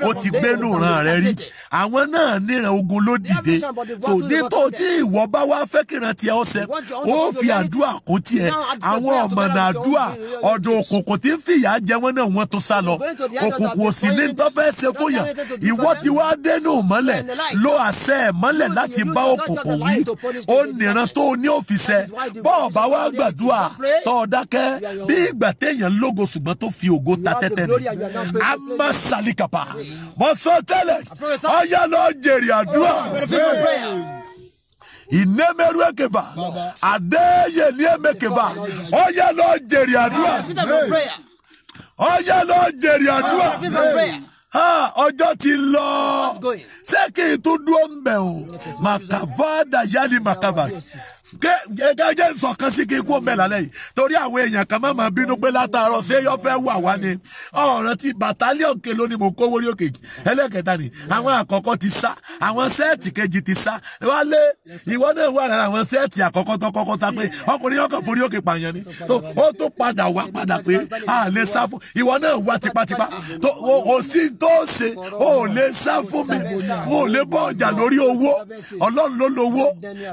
ó ti gbénú ìran rẹ rí àwọn náà níran ogun ló dìde tòní tó tí ìwọ bá wá fẹ́ kí ìran tiẹ̀ ó ṣẹ ó fi àdúrà kún tiẹ̀ àwọn ọ̀mọ̀nà àdúrà ọ̀dọ̀ òkùnkùn tí ń fìyà jẹ wọ́n náà wọ́n tó sá lọ òkùnkùn òsì ní tó fẹ́ ṣe fún yàn ìwọ ti wá dénú mọ́lẹ̀ ló àṣẹ mọ́lẹ̀ láti bá òkùnkùn wí ó nìran tó ní òfìsẹ́ bọ́ọ̀ bá wá gbàdúrà tó dákẹ́ bí ìgbà téèyàn lógo ṣùgbọ́n tó fi ògo ta tẹ́tẹ́ ni àmọ́ sàlìkàpà mo sọ tẹ́lẹ̀ ọ̀yá lọ jèrè àdúrà ìnémẹ́rú èkèfà àdéyẹ̀lì èmèkèfà ọ̀yá lọ jèrè àdúrà ọ̀yá lọ jèrè àdúrà ọjọ́ ti lọ ṣé kí n tún dúró ń bẹ̀ o màkàvádà yálì màkàvà gẹ́gẹ́ sọ̀kan sí kí n kó mẹ́la lẹ́yìn torí àwọn èèyàn kan máa bínú pé látàárọ̀ ṣé yọ fẹ́ wà wá ni ọ̀ràn ti bàtálíọ̀n ke lónìí mo kówó rí òkè ẹlẹ́kẹta ni àwọn àkọ́kọ́ ti sá àwọn sẹ́ẹ̀tì kejì ti sá wálé ìwọ náà wà lára àwọn sẹ́ẹ̀tì àkọ́kọ́ tó kọ́kọ́ ta pé ọkùnrin yọkàn forí òkè pààyàn ni ó tó padà wá padà pé a lè sá fún ìwọ náà wá tipátipá ó sì tó ṣe ó lè sá fún mi mo lè bọ́ ọjà lórí owó Ọlọ́run ló lówó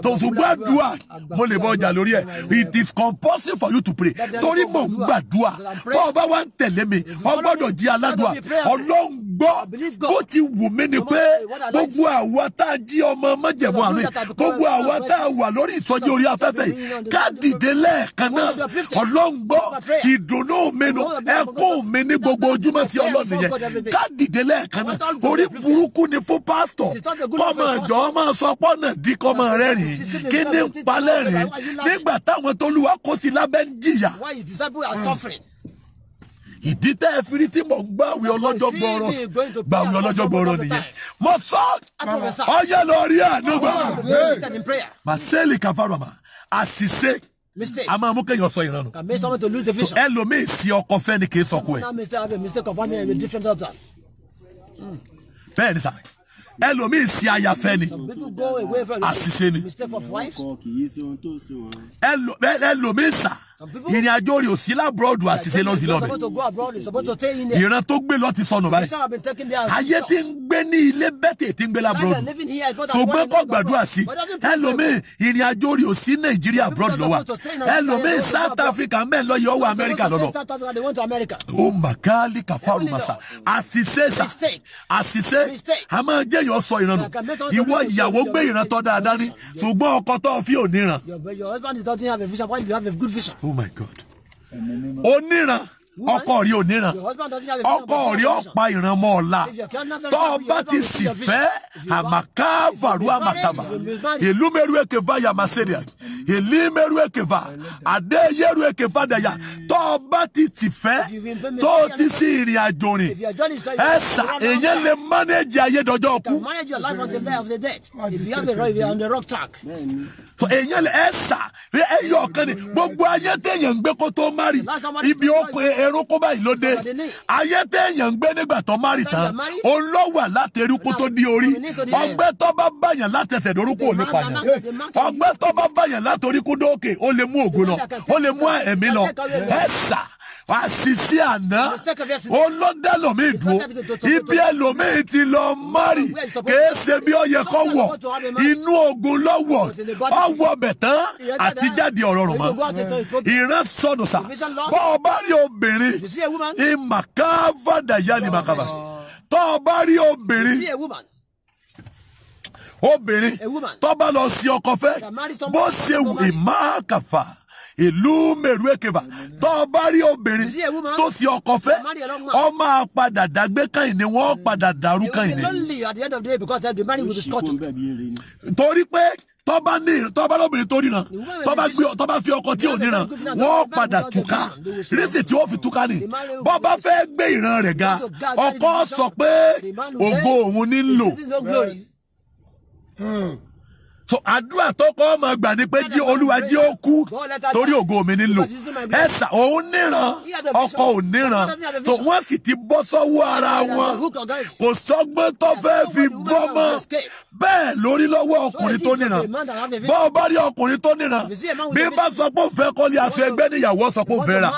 tó tún gbàdúrà mo lè bọ́ ọjà lórí ẹ̀ it is compulsory for you to pray torí mò ń gbàdúrà bọ́ ọba wa ń tẹ̀lé mi ọ gbọ́dọ̀ jí aládùá Ọlọ́run gbọ́ bó ti wù mí ni pé gbogbo àwa tá a jí ọmọ májẹ̀mú àánú yìí gbogbo àwa tá a wà lórí ìtọ́jú orí afẹ́fẹ́ yìí ká dìde lẹ́ẹ̀kan náà Ọlọ́run gbọ́ ìdùnnú mi nu ẹkún mi ní gbogbo ojúmọ́ tí Ọlọ́run yẹn ká dìde lẹ́ẹ̀kan náà orí burúkú ni fún pásítọ̀ kọ́mọ ìjọ máa sọ pọ́nà dí kọ́mọ rẹ̀ rìn kí ní palẹ́rìn nígbà táwọn tó lùwà kó sí lábẹ́ ń jìyà ìdí tẹ́ ẹ fi rí tí mò ń gbàwé ọlọ́jọ́ gbọ́ọ̀rọ̀ nìyẹn mo sọ ọyẹ lórí ànúgbà màsẹ́lì kàfàrọ̀mà àṣìṣe a máa mú kéèyàn sọ ìrànù ẹlòmíì sí ọkọ fẹ́ ni kì í sọkọ ẹ̀ bẹ́ẹ̀ ni sà ẹlòmíì sí ayafẹ́ ni àṣìṣe ni ẹlòmíì sà ìrìn àjò rẹ̀ ò sí lábúròdù àṣìṣe lọ́sí lọ́bẹ̀ ìran tó gbé lọ ti sọnù báyìí ayé tí ń gbé ní ilé bẹ́tẹ̀ tí ń gbé lábúròdù ṣùgbọ́n kọ́ gbàdúrà sí ẹlòmíì ìrìn àjò rẹ̀ ò sí Nàìjíríà abroad lọ́wọ́ ẹlòmíì South Africa mẹ́rin lọ yọ wọ Amẹ́ríkà lọ́nà ó màkàlì kàfàrù màsà àṣìṣe sà àṣìṣe a máa jẹ́ yọ sọ ìrànù ìwọ ìyàwó gbé ìran tọ́ dáadáa ní ṣùgbọ́n ọkọ tó fi òníran. Oh my God. Oníran ọkọ rí oníran ọkọ rí ọ̀pá ìran mọ́ ọ̀la tó bá ti sì fẹ́ àmàkàvàrú àmàkàvà ìlú mẹ́rù èkèvà yàmàṣẹ́rìà ìlú mẹ́rù èkèvà àdéyẹrù èkèvà dàyà tó bá ti sì fẹ́ tó ti sí ìrìn àjò rìn ẹ̀sà èyàn lè mánéjì ayédọjọ́ kú èyàn lè ẹ̀sà ẹ̀yọ̀ ọ̀kan ni gbogbo ayé téèyàn ń gbé kó tó márì ibi ó eruku báyìí ló dé ayé téèyàn ń gbé nígbà tó márì tán olówà láti eruku tó di orí ọgbẹ́ tó bá báyàn látẹsẹ̀ dorúkú ò lè pààyàn ọgbẹ́ tó bá báyàn láti oríkú dókè ó lè mú ògo lọ ó lè mú ẹ̀mí lọ ẹ̀sà àṣìṣe àná olódé lomi dúró ibi ẹlòmíì ti lọ márì kìí ṣe bí ó yẹ kó wọ̀ inú ogun lọ́wọ́ ọwọ́ bẹ̀tán àti jáde ọ̀rọ̀ rùn mọ́ ìran sọnù sà bọ́ ọ bá rí obìnrin ìmàkàvàdà yá ni màkàvà tọ́ ọ bá rí obìnrin tó bá lọ sí ọkọ fẹ́ bó ṣe wù ìmáàkàfà ìlú mẹ́rù èkèvà tó bá rí obìnrin tó fi ọkọ fẹ́ ó máa padà dàgbé káyìn ni wọ́n padà dàrú káyìn ni torí pé tọ́ba lóbìnrin tó ríran tọ́ba fi ọkọ tí ò níran wọ́n padà túká rísì tí wọ́n fi túká ni bọ́ba fẹ́ gbé ìran rẹ̀ ga ọkọ sọ pé ògo òun ní lò So àdúrà tó kọ́ ọmọ gbà ní pé jí Olúwa jí ó kú torí ògo mi nílò. Ẹ̀sà òun níran ọkọ ò níran tó wọ́n sì ti bọ́ sọ́wọ́ ara wọn. Kò sọ́gbọ́n tó fẹ́ fi bọ́ mọ́. Bẹ́ẹ̀ lórí lọ́wọ́ ọkùnrin tó níran. Bọ́ ọ bá rí ọkùnrin tó níran. Bí bá sọ pé òun fẹ́ kọ́lé aṣọ ẹgbẹ́ níyàwó sọ pé òun fẹ́ rà.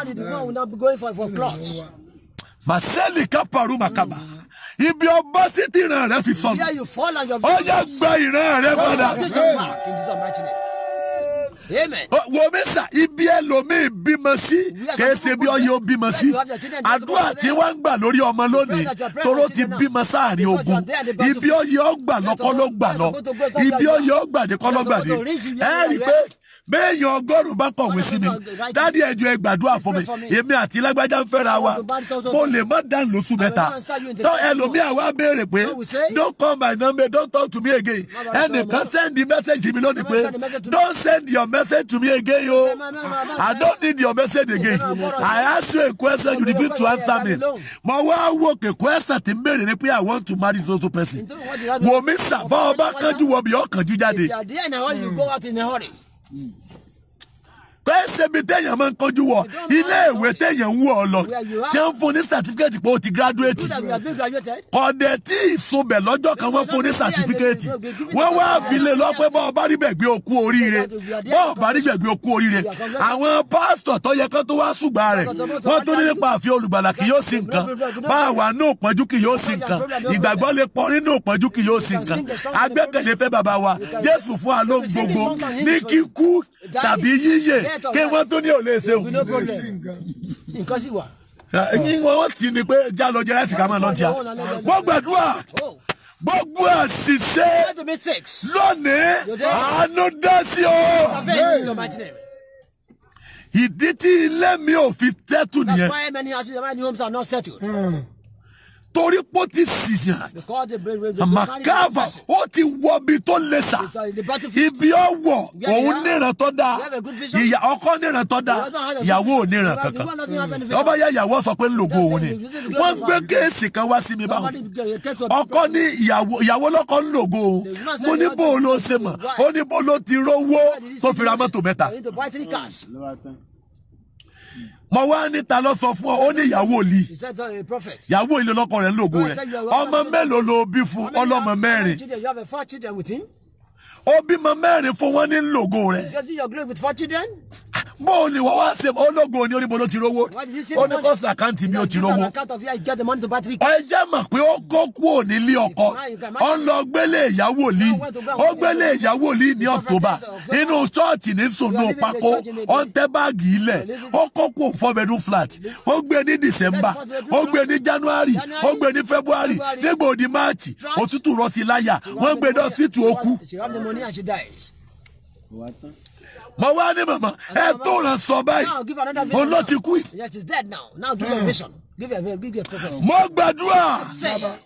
Màsẹ́lì kápárù màkàbà. Ibi ọba sí ti ìran rẹ fi sọnù. Ó yá gba ìran rẹ padà. Wo mi sà ibi ẹlòmíì bímọ sí kìí ṣe bí ọyẹ ó bímọ sí. Àdúrà tí wọ́n ń gbà lórí ọmọ lónìí toró ti bímọ sáàrin ogun. Ibi ọyẹ ó gbà lọ́kọ́ ló gbà lọ. Ibi ọyẹ ó gbàdé kọ́ ló gbàdé. Ẹ rí i pé béèyàn 100 bá kọ̀wé sí mi dádì ẹjọ́ ẹ gbàdúrà fún mi èmi àti lágbájá ń fẹ́ra wa mo lè má dáhùn lóṣù mẹ́ta tó ẹlòmíà wá béèrè pé don't call my number don't talk to me again ẹnìkan send the message to me lónìí pé don't send your message to me again yo I don't need your message again I ask you a question you refuse to answer me mo wá wò pé question tí ń béèrè ni pé I want to marry so person wò mí sàbọ̀ ọba kanjú wọ̀ bí ọkànjú jáde. Pẹ́sẹ̀ bí téèyàn máa ń kọjú wọ ilé ìwé téèyàn ń wọ̀ lọ tí wọ́n fún ní certificate pé ó ti graduate kọ̀dẹ̀ tí ìsunbẹ̀ lọ́jọ́ kan wọ́n fún ní certificate wọ́n wá fi lè lọ pé bọ́ọ̀ bá rí bẹ̀ gbé okú oríire bọ́ọ̀ bá rí bẹ̀ gbé okú oríire àwọn pásítọ̀ tó yẹ kán tó wá ṣùgbà rẹ̀ wọ́n tó ní nípa àfi olùgbàlà kì yóò sí nǹkan bá wà ní òpọ́njú kì yóò sí nǹkan ìgbàgbọ́ lè pọ̀ nínú òpọ́njú kì yóò sí nǹkan agbẹ́kẹ̀lé fẹ́ bàbá wa Jésù fún wa ló ń gbogbo ní kíkú tàbí yíyè kí wọ́n tó ní ò lè ṣe òun. Nǹkan sì wà. Wọ́n ti ní pé já lọ jẹ́ láti ká máa lọ tíá. Wọ́n gbàdúrà gbogbo àṣìṣe lónìí àánú dá sí o. Ìdí tí ilé mi ò fi tẹ́tù nìyẹn. That's why many homes are not settled. Torí pé ó ti ṣìṣàn àmàkàvà ó ti wọ ibi tó lè sà ibi ọwọ òun níran tó dáa ọkọ níran tó dáa ìyàwó ò níran kankan ọba yá ìyàwó sọ pé ńlògo òun ni wọ́n gbé kéèsì kan wá sí mi báwọn ọkọ ní ìyàwó lọkọ ńlògo òun mo ní bó ló ṣe mọ̀ ó ní bó ló ti rówó tó fi ra mọ́tò mẹ́ta. Mo wá níta lọ sọ fún ọ ó ní ìyàwó li ìyàwó ilé lọkọ rẹ̀ lógo rẹ̀ ọmọ mélòó ló bí fún ọlọ́mọ mẹ́rin ó bímọ mẹ́rin fún wọn ní lógo rẹ̀ bó o lè wọ́n wá ṣe ológo ní oníbo ló ti rówó ó ní kó sàkáǹtì bí ó ti rówó ẹjẹ́ mọ̀ pé ó kó kúrò nílé ọkọ ó ń lọ gbélé ìyàwó li ó gbélé ìyàwó li ní October inú ṣọ́ọ̀tì ní sùnú pákó ó ń tẹ́ báàgì ilẹ̀ ó kó kúrò 4-bedroom flat ó gbé ní December ó gbé ní January ó gbé ní February nígbà òdì March òtútù rọ sí láyà wọ́n gbé dọ́ sí tù ó kú. Mo wá ní màmá ẹ tó ràn sọ báyìí òun ló ti kú yìí. Mo gbàdúrà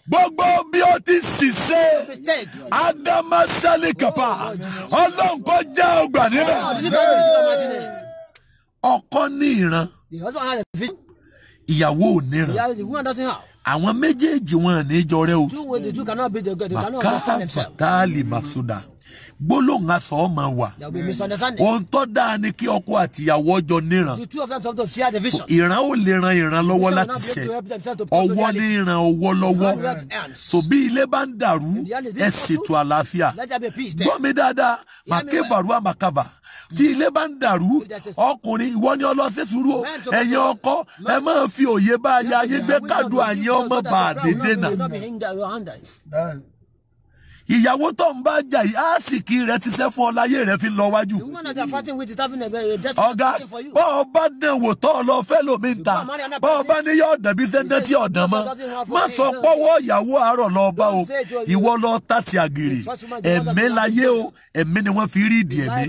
gbogbo bí ó ti ṣiṣẹ́ Adama Salikapa Ọlọ́run kó jẹ́ ọgbà níbẹ̀. Ọkọ ní ìran ìyàwó ò níran àwọn méjèèjì wọn ní jọrẹ o. Màkà fàtàlì màsúdà gbólóhùn aṣọ ọmọ wa ohun tó dáa ni kí ọkọ àtìyàwó ọjọ́ níran ìran ò lè ran ìran lọ́wọ́ láti ṣe ọwọ́ ní ìran ọwọ́ lọ́wọ́ so bí ilé bá ń dàrú ẹ ṣètò àlàáfíà gbọ́ mi dáadáa màkébàrú àmàkàbà tí ilé bá ń dàrú ọkùnrin ìwọ ni ọlọ́sẹ̀ sùúrù o ẹ̀yin ọkọ ẹ máa fi òye bá aya yín gbé kádùn àyín ọmọ bá a dédé náà. Ìyàwó tó ń bá jà yìí àsìkí rẹ̀ ti ṣẹ́ fún ọ láyé rẹ̀ fi lọ wájú. Ọ̀gá bọ́ ọ bá dán wò tọ́ ọ lọ fẹ́ lómi ń ta bọ́ ọ bá ní yọ ọ̀dàn bí sẹ́ńtẹ́ tí ọ̀dàn mọ́ má sọ pọ́wọ́ ìyàwó àárọ̀ lọ bá o ìwọ lọ tàṣì àgèrè ẹ̀mí láyé o ẹ̀mí ni wọ́n fi rí ìdí ẹ̀mí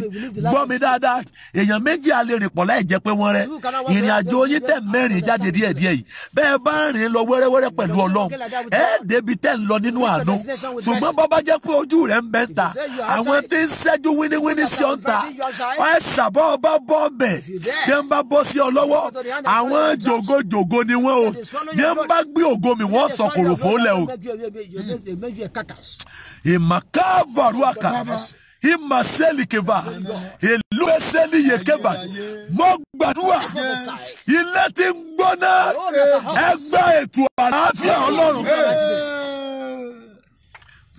gbọ́ mi dáadáa èèyàn méjì a lè rìn pọ̀ láì jẹ́ pé wọ́n rẹ́ ìrìn àjò yín tẹ̀ mẹ́rin jáde díẹ̀díẹ̀ yìí bẹ́ẹ̀ bá rìn lọ wẹ́rẹ́wẹ́rẹ́ pẹ̀lú Ọlọ́run ẹ̀ débi tẹ̀ ń lọ nínú àánú ṣùgbọ́n bọ́ bá jẹ́ pé ojú rẹ̀ ń bẹ ta àwọn tí ń ṣẹ́jú wíníwíní sí ọ ń ta ẹ ṣàbọ̀ ọba bọ́ bẹ̀ bí wọ́n bá bọ́ sí ọ lọ́wọ́ àwọn jògójògó ni wọ́n o bí wọ́n bá gbé ògo mi wọ́n sọ kòròfó lẹ̀ o. Ìmàkàvàrú àkà Imaseli keva. Elueseli yekeba. Mo gbàdúrà. Ilé tí ń gbóná. Ẹgbẹ́ ètò àlàáfíà Ọlọ́run.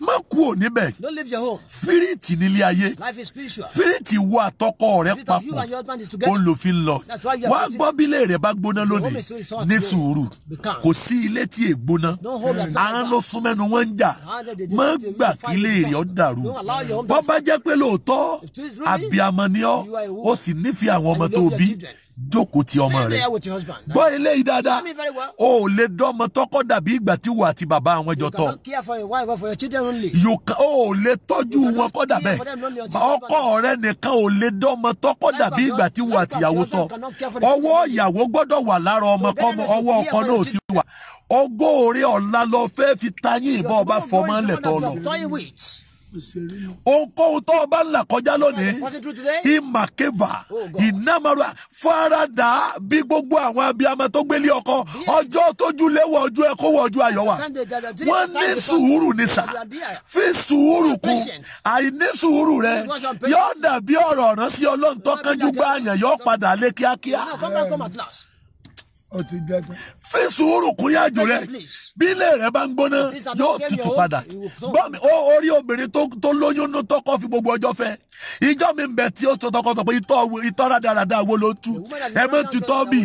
Má kúrò níbẹ̀. Don't leave your home. Spirit nílé ayé. Life is spiritual. Spirit wọ àtọkọ rẹ Spirit of you papọ̀. and your husband is together. Ó lò fi ń lọ. That's why you are Wá gbọ́ bílé rẹ̀ bá gbóná lónìí. Ní sùúrù. Kò sí ilé tí è gbóná. Àwọn ló fún mẹ́nu wọn ń jà. Má gbà kí ilé rẹ̀ ó dàrú. Bọ́ bá jẹ́ pé lóòótọ́ abiyamọ ni ọ́, ó sì nífẹ̀ẹ́ àwọn ọmọ tó bí. Jókòó ti ọmọ rẹ̀. Gbọ́ eléyìí dáadáa. O ò lè dọ́mọ tọ́kọ́ dàbí ìgbà tí wà àti bàbá àwọn ẹjọ́ tọ́. O ò lè tọ́jú wọn kọ́ dàbẹ́. Ọkọ rẹ nìkan ò lè dọ́mọ tọ́kọ́ dàbí ìgbà tí wà àtìyàwó tọ́. Ọwọ́ ìyàwó gbọ́dọ̀ wà lára ọmọ kọ́mọ, ọwọ́ ọkọ náà sì wà. Ogóòrè ọ̀la lọ fẹ́ fi tayín ìbọn ọba fọmọ ńlẹ̀tọ́ lọ. Ohunkóhun tó ọba ńlá kọjá lónìí, ìmàkèvà, ìnámarua, farada bí gbogbo àwọn abiyamọ tó gbélé ọkọ, ọjọ́ tójú léwọ̀ ojú ẹ kó wọ ojú ayọ̀ wà. Wọ́n ní sùúrù ní sà, fi sùúrù kún, àìní sùúrù rẹ yóò dàbí ọ̀rọ̀ ọ̀ràn sí Ọlọ́run tó kánjú gbá àyàn yóò padà lé kíákíá. Fi sùúrù kún yájú rẹ, bí ilé rẹ bá ń gbóná yóò tutù padà. Gbọ́mi orí obìnrin tó lóyún ní tọkọ fi gbogbo ọjọ́ fẹ́. Ìjọ mi ń bẹ tí ó tó tọkọ sọ pé ìtọ́ rádaràda wo ló tú. Ẹ mọ́ tutọ́ bì.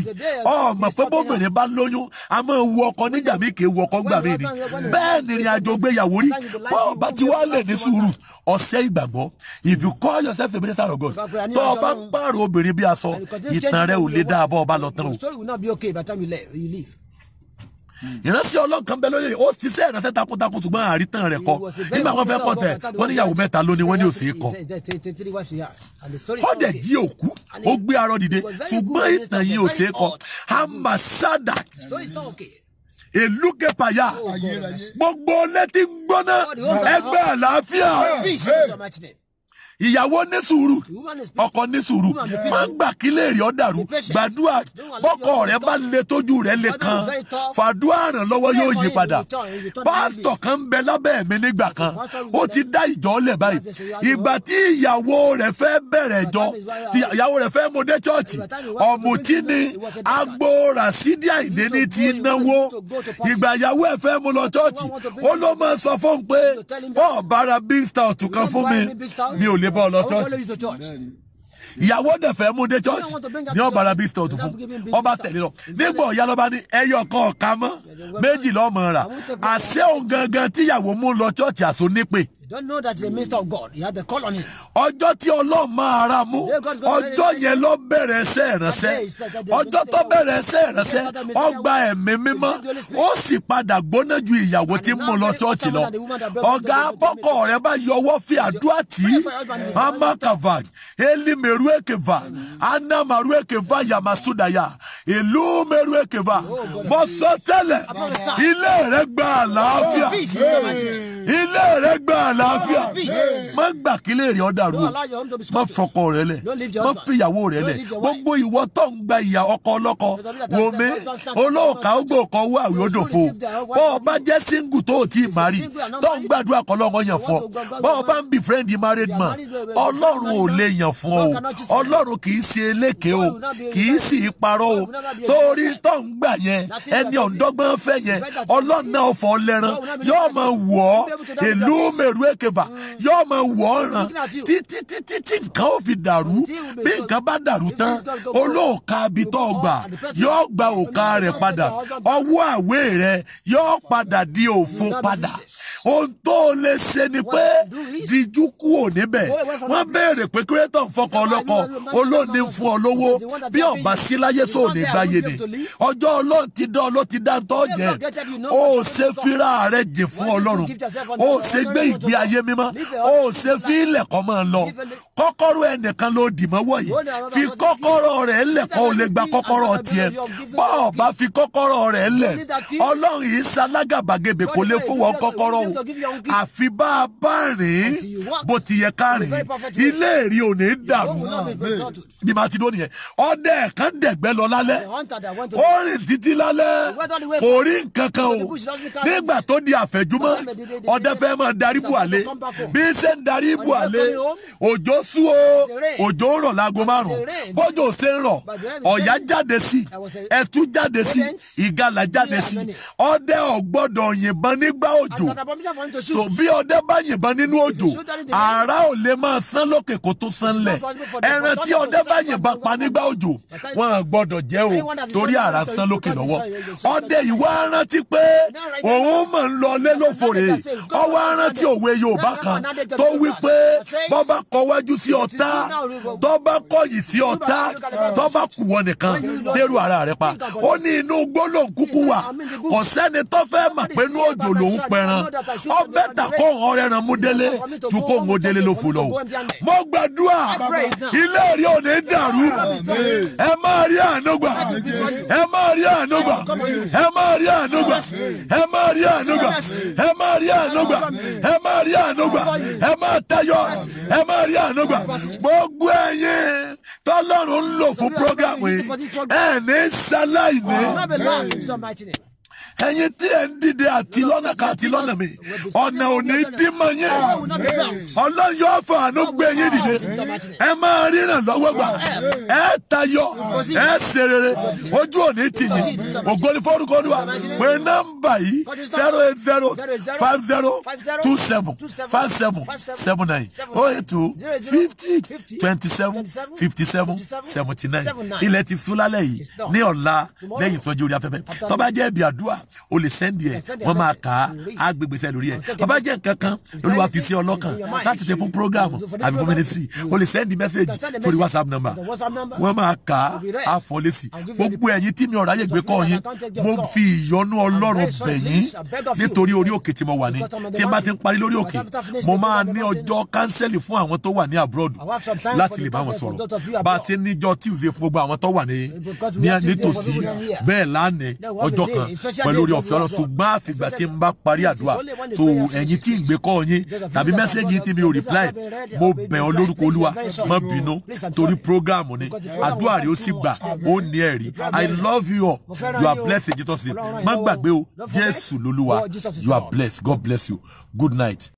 Ọmọ pé bóbìnrin bá lóyún, a máa wu ọkọ nígbà mí kì í wu ọkọ nígbà mí ni. Bẹ́ẹ̀ ni ìrìn àjò gbéyàwó rí. Bọ́ọ̀ bá ti wá lè ní sùúrù. Ọ̀sẹ̀ ìgbàgbọ́. If you call yourself a minister of God, tó o bá ń pààrọ̀ obìnrin bí aṣọ, ìtàn rẹ ò lè dá abọ́ ọba lọ tán o. By the time you leave. Ìránṣẹ́ Ọlọ́run kan bẹ lórí ó ti ṣe ìránṣẹ́ takuntakun ṣùgbọ́n àrítàn rẹ̀ kọ. Nígbà wọn fẹ́ kọ́ tẹ̀, wọ́n ní ìyàwó mẹ́ta lónìí, wọ́n ní òsè kọ. Ó dẹ̀ jí òkú, ó gbé arọ dìde, ṣùgbọ́n ìtàn yìí òsè kọ. Amasada. Èlúkẹ́ pàyà. Gbogbo létí ń gbóná ẹgbẹ́ àlàáfíà. Ìyàwó ní sùúrù, ọkọ ní sùúrù, má gbà kí lè rí ọ dàrú, gbàdúrà bọ́kọ rẹ bá lè tójú rẹ lè kan, fàdúrà ràn lọ́wọ́ yóò yí padà. Pásítọ̀ kan ń bẹ lábẹ́ mi nígbà kan, ó ti dá ìjọ lẹ̀ báyìí. Ìgbà tí ìyàwó rẹ̀ fẹ́ bẹ̀rẹ̀ ìjọ, tí ìyàwó rẹ̀ fẹ́ mú dé chọ́ọ̀chì, ọ̀mùtí ni agbo Ràsídì Àyìndé ní ti náwó. Ìgbà ìyàwó ẹ̀ fẹ́ mú lọ chọ́ọ̀chì, ó ló máa sọ fún un pé ó bára big star tù kan fún mi ò lè bọ́ lọ church. Ìyàwó dẹ̀ fẹ́ mú dé church ní ọ̀bàrà bí stout fún ọba tẹ̀lé lọ. Nígbà ọ̀yá lọ́ba ní ẹyọ kan ọ̀ka mọ́ méjì lọ́mọ rà. Àṣẹ òun gangan tíyàwó mú lọ church àṣọ nípè. You don't know that he's a minister of God. He had the call on him. Ọjọ́ tí Ọlọ́run máa ra mú, ọjọ́ yẹn ló bẹ̀rẹ̀ ẹsẹ̀ ìránṣẹ́. Ọjọ́ tó bẹ̀rẹ̀ ẹsẹ̀ ìránṣẹ́, ó gba ẹ̀mí mímọ́, ó sì padà gbóná ju ìyàwó tí mú lọ chọ́ọ̀chì lọ. Ọ̀gá bọ́kọ̀ rẹ̀ bá yọwọ́ fi àdúrà tí Amakava, Elimeru Ekeva, Anamaru Ekeva, Yamasudaya, ìlú Meru Ekeva. Mo sọ tẹ́lẹ̀, ilé rẹ̀ gba àlàáfíà. Ilé rẹ̀ gba àlàáfíà. Má gbà kí lè rí ọ dàrú o. Má fọkọ rẹ lẹ̀. Má fìyàwó rẹ lẹ̀. Gbogbo ìwọ tó ń gba ìyà ọkọ ọlọ́kọ. Wò mí, olóòkà ógbò kan wá àwí òdòfo. Bọ́ ọ bá jẹ́ single tó o ti marry, tó ń gbàdúrà kọ́ lọ́wọ́ yàn fún ọ. Bọ́ ọ bá ń bí friend married man, Ọlọ́run ò lè yàn fún ọ o. Ọlọ́run kì í ṣe eléke o. Kì í sì parọ́ o. Sórí tó ń gbà yẹn, ẹni ọ̀ndọ́gbọ́n fẹ́ yẹn, Ọlọ́run náà fọ́ lẹ́ran. Yóò máa wọ̀ ọ́. Ìlú Meru Ekeva yóò máa wọ̀ ọ́ ràn títí nǹkan ó fi dàrú. Bí nǹkan bá dàrú tán, olóòka abitọ́ gbà yóò gba òka rẹ̀ padà. Ọwọ́ àwé rẹ̀ yóò padà di òfo padà. Ohun tó lè ṣe ni pé díjú kúrò níbẹ̀. Wọ́n béèrè pé kírẹ́tọ̀ ń fọkàn ọlọ́kọ, olóòní ń fún ọ lówó. Bí ọba sí láyé tó ní gbáyé ni. Ọjọ́ Ọlọ́run ti dán ló ti dá ń tọ́ jẹ. Ó ṣe fira rẹ̀ jìn fún Ọlọ́run. Ó ṣe gbé ìgbé ayé mímọ́. Ó ṣe fi ilẹ̀ kọ́ máa lọ. Kọ́kọ́rọ́ ẹnìkan ló dì mọ́wọ́ yìí. Fi kọ́kọ́rọ́ rẹ̀ lẹ̀ kó o lè gba kọ́kọ́rọ́ tiẹ̀. Bọ́ọ̀ bá fi kọ́kọ́rọ́ rẹ̀ lẹ̀. Ọlọ́run yìí ṣalágàbàgebè kò lè fún wọn kọ́kọ́rọ́ o. àfi bá a bá rìn bó ti yẹ ká rìn ilé rí ò ní dàrú bí máa ti dó nìyẹn. ọdẹ kan dẹ̀gbẹ́ lọ lálẹ́ ó rìn títí lálẹ́ kò rí nǹkan kan o nígbà tó di àfẹ̀júmọ́ ọdẹ fẹ́ máa darí buhale bí ṣe ń darí buhale òjò sú o òjò rọ̀ láago 5 bójò ṣe ń rọ̀ ọ̀yá jáde sí ẹ̀tú jáde sí ìgalà jáde sí ọdẹ ò gbọ́dọ̀ yìnbọn nígbà òjò tó bí ọdẹ bá yìnbọn nínú òjò àrá ò lè máa sán lókè kó tó sán lẹ̀ ẹran tí ọdẹ bá yìnbọn pa nígbà òjò wọn gbọ́dọ̀ jẹ o torí àrá sán lókè lọ́wọ́ ọdẹ ìwà rántí pé òun mọ̀ ń lọ lé lófòrè ọwọ́ rántí òwe Yorùbá kan tó wí pé bọ́bá kọwájú sí ọ̀tá tọ́bá kọ̀yìn sí ọ̀tá tọ́bá kùwọ́ nìkan dérú ara rẹ̀ pa ó ní inú gbólóhùn kúkú wà kò sẹ́ni tó fẹ́ mà pé inú òjò lòún pẹran ọbẹ̀ tà kó òun rẹran mú délé ju kó òun délé ló fò lọ. mo gbàdúrà ilé rí ò ní dàrú ẹ máa rí ànúgbà ẹ máa rí ànúgbà ẹ máa rí ànúgbà ẹ máa rí ànúgbà ẹ máa rí ànúgbà ẹ máa rí ànúgbà ẹ máa tayọ ẹ máa rí ànúgbà gbogbo ẹ̀yin tọ́lọ́run ń lò fún programu yìí ẹ ní sáláìní ẹ̀yin tí ẹ ń dìde àti lọ́nà ká àti lọ́nà mi ọ̀nà òní dímọ̀ yẹn ọlọ́yọ̀ fàánú gbé yín dìde ẹ máa ríran lọ́wọ́ gbà ẹ tayọ ẹ ṣe rere ojú òní tì yín ògo ni forúkọ Olúwa pé nọ́mbà yìí 08050275779 08250275779 ilẹ̀ ti sún lálẹ́ yìí ní ọ̀la lẹ́yìn ìsọjí orí afẹ́fẹ́ tó bá jẹ́ ibi àdúrà o lè sẹ́ndì ẹ̀ wọ́n máa kà á agbègbè sẹ́ lórí ẹ̀ bàbá jẹ́ nǹkan kan Olúwa fi sí ọlọ́kàn láti tẹ fún programu àbí fún ministry o lè sẹ́ndì mẹ́sẹ̀gì sórí WhatsApp number wọ́n máa kà á àfọlẹ́sì gbogbo ẹ̀yin tí mi ọ̀rọ̀ ayé gbé kọ́ yín mo fi ìyọ́nú Ọlọ́run bẹ̀ yín nítorí orí òkè tí mo wà ní tí n bá ti ń parí lórí òkè mo máa ní ọjọ́ kánsẹ́lì fún àwọn tó wà ní abroad láti lè bá wọn sọ̀rọ̀ bá a ti níjọ́ Tuesday fún gbogbo àwọn tó wà nítòsí bẹ́ẹ̀ lánàá ọjọ́ kan pẹ̀lú orí ọ̀fẹ́ Ọlọ́run ṣùgbọ́n àfìgbà tí n bá parí àdúrà tó ẹ̀yin tí ń gbé kọ́ yín tàbí mẹ́sẹ̀gì tí mi ò reply mo bẹ̀ ọ́ lórúkọ Olúwa má bínú torí program ni àdúrà rẹ̀ ó sì gbà ó ní ẹ̀rí I love you all you are blessed in Jesus name má gbàgbé o Jésù lolúwa you are blessed God bless you good night.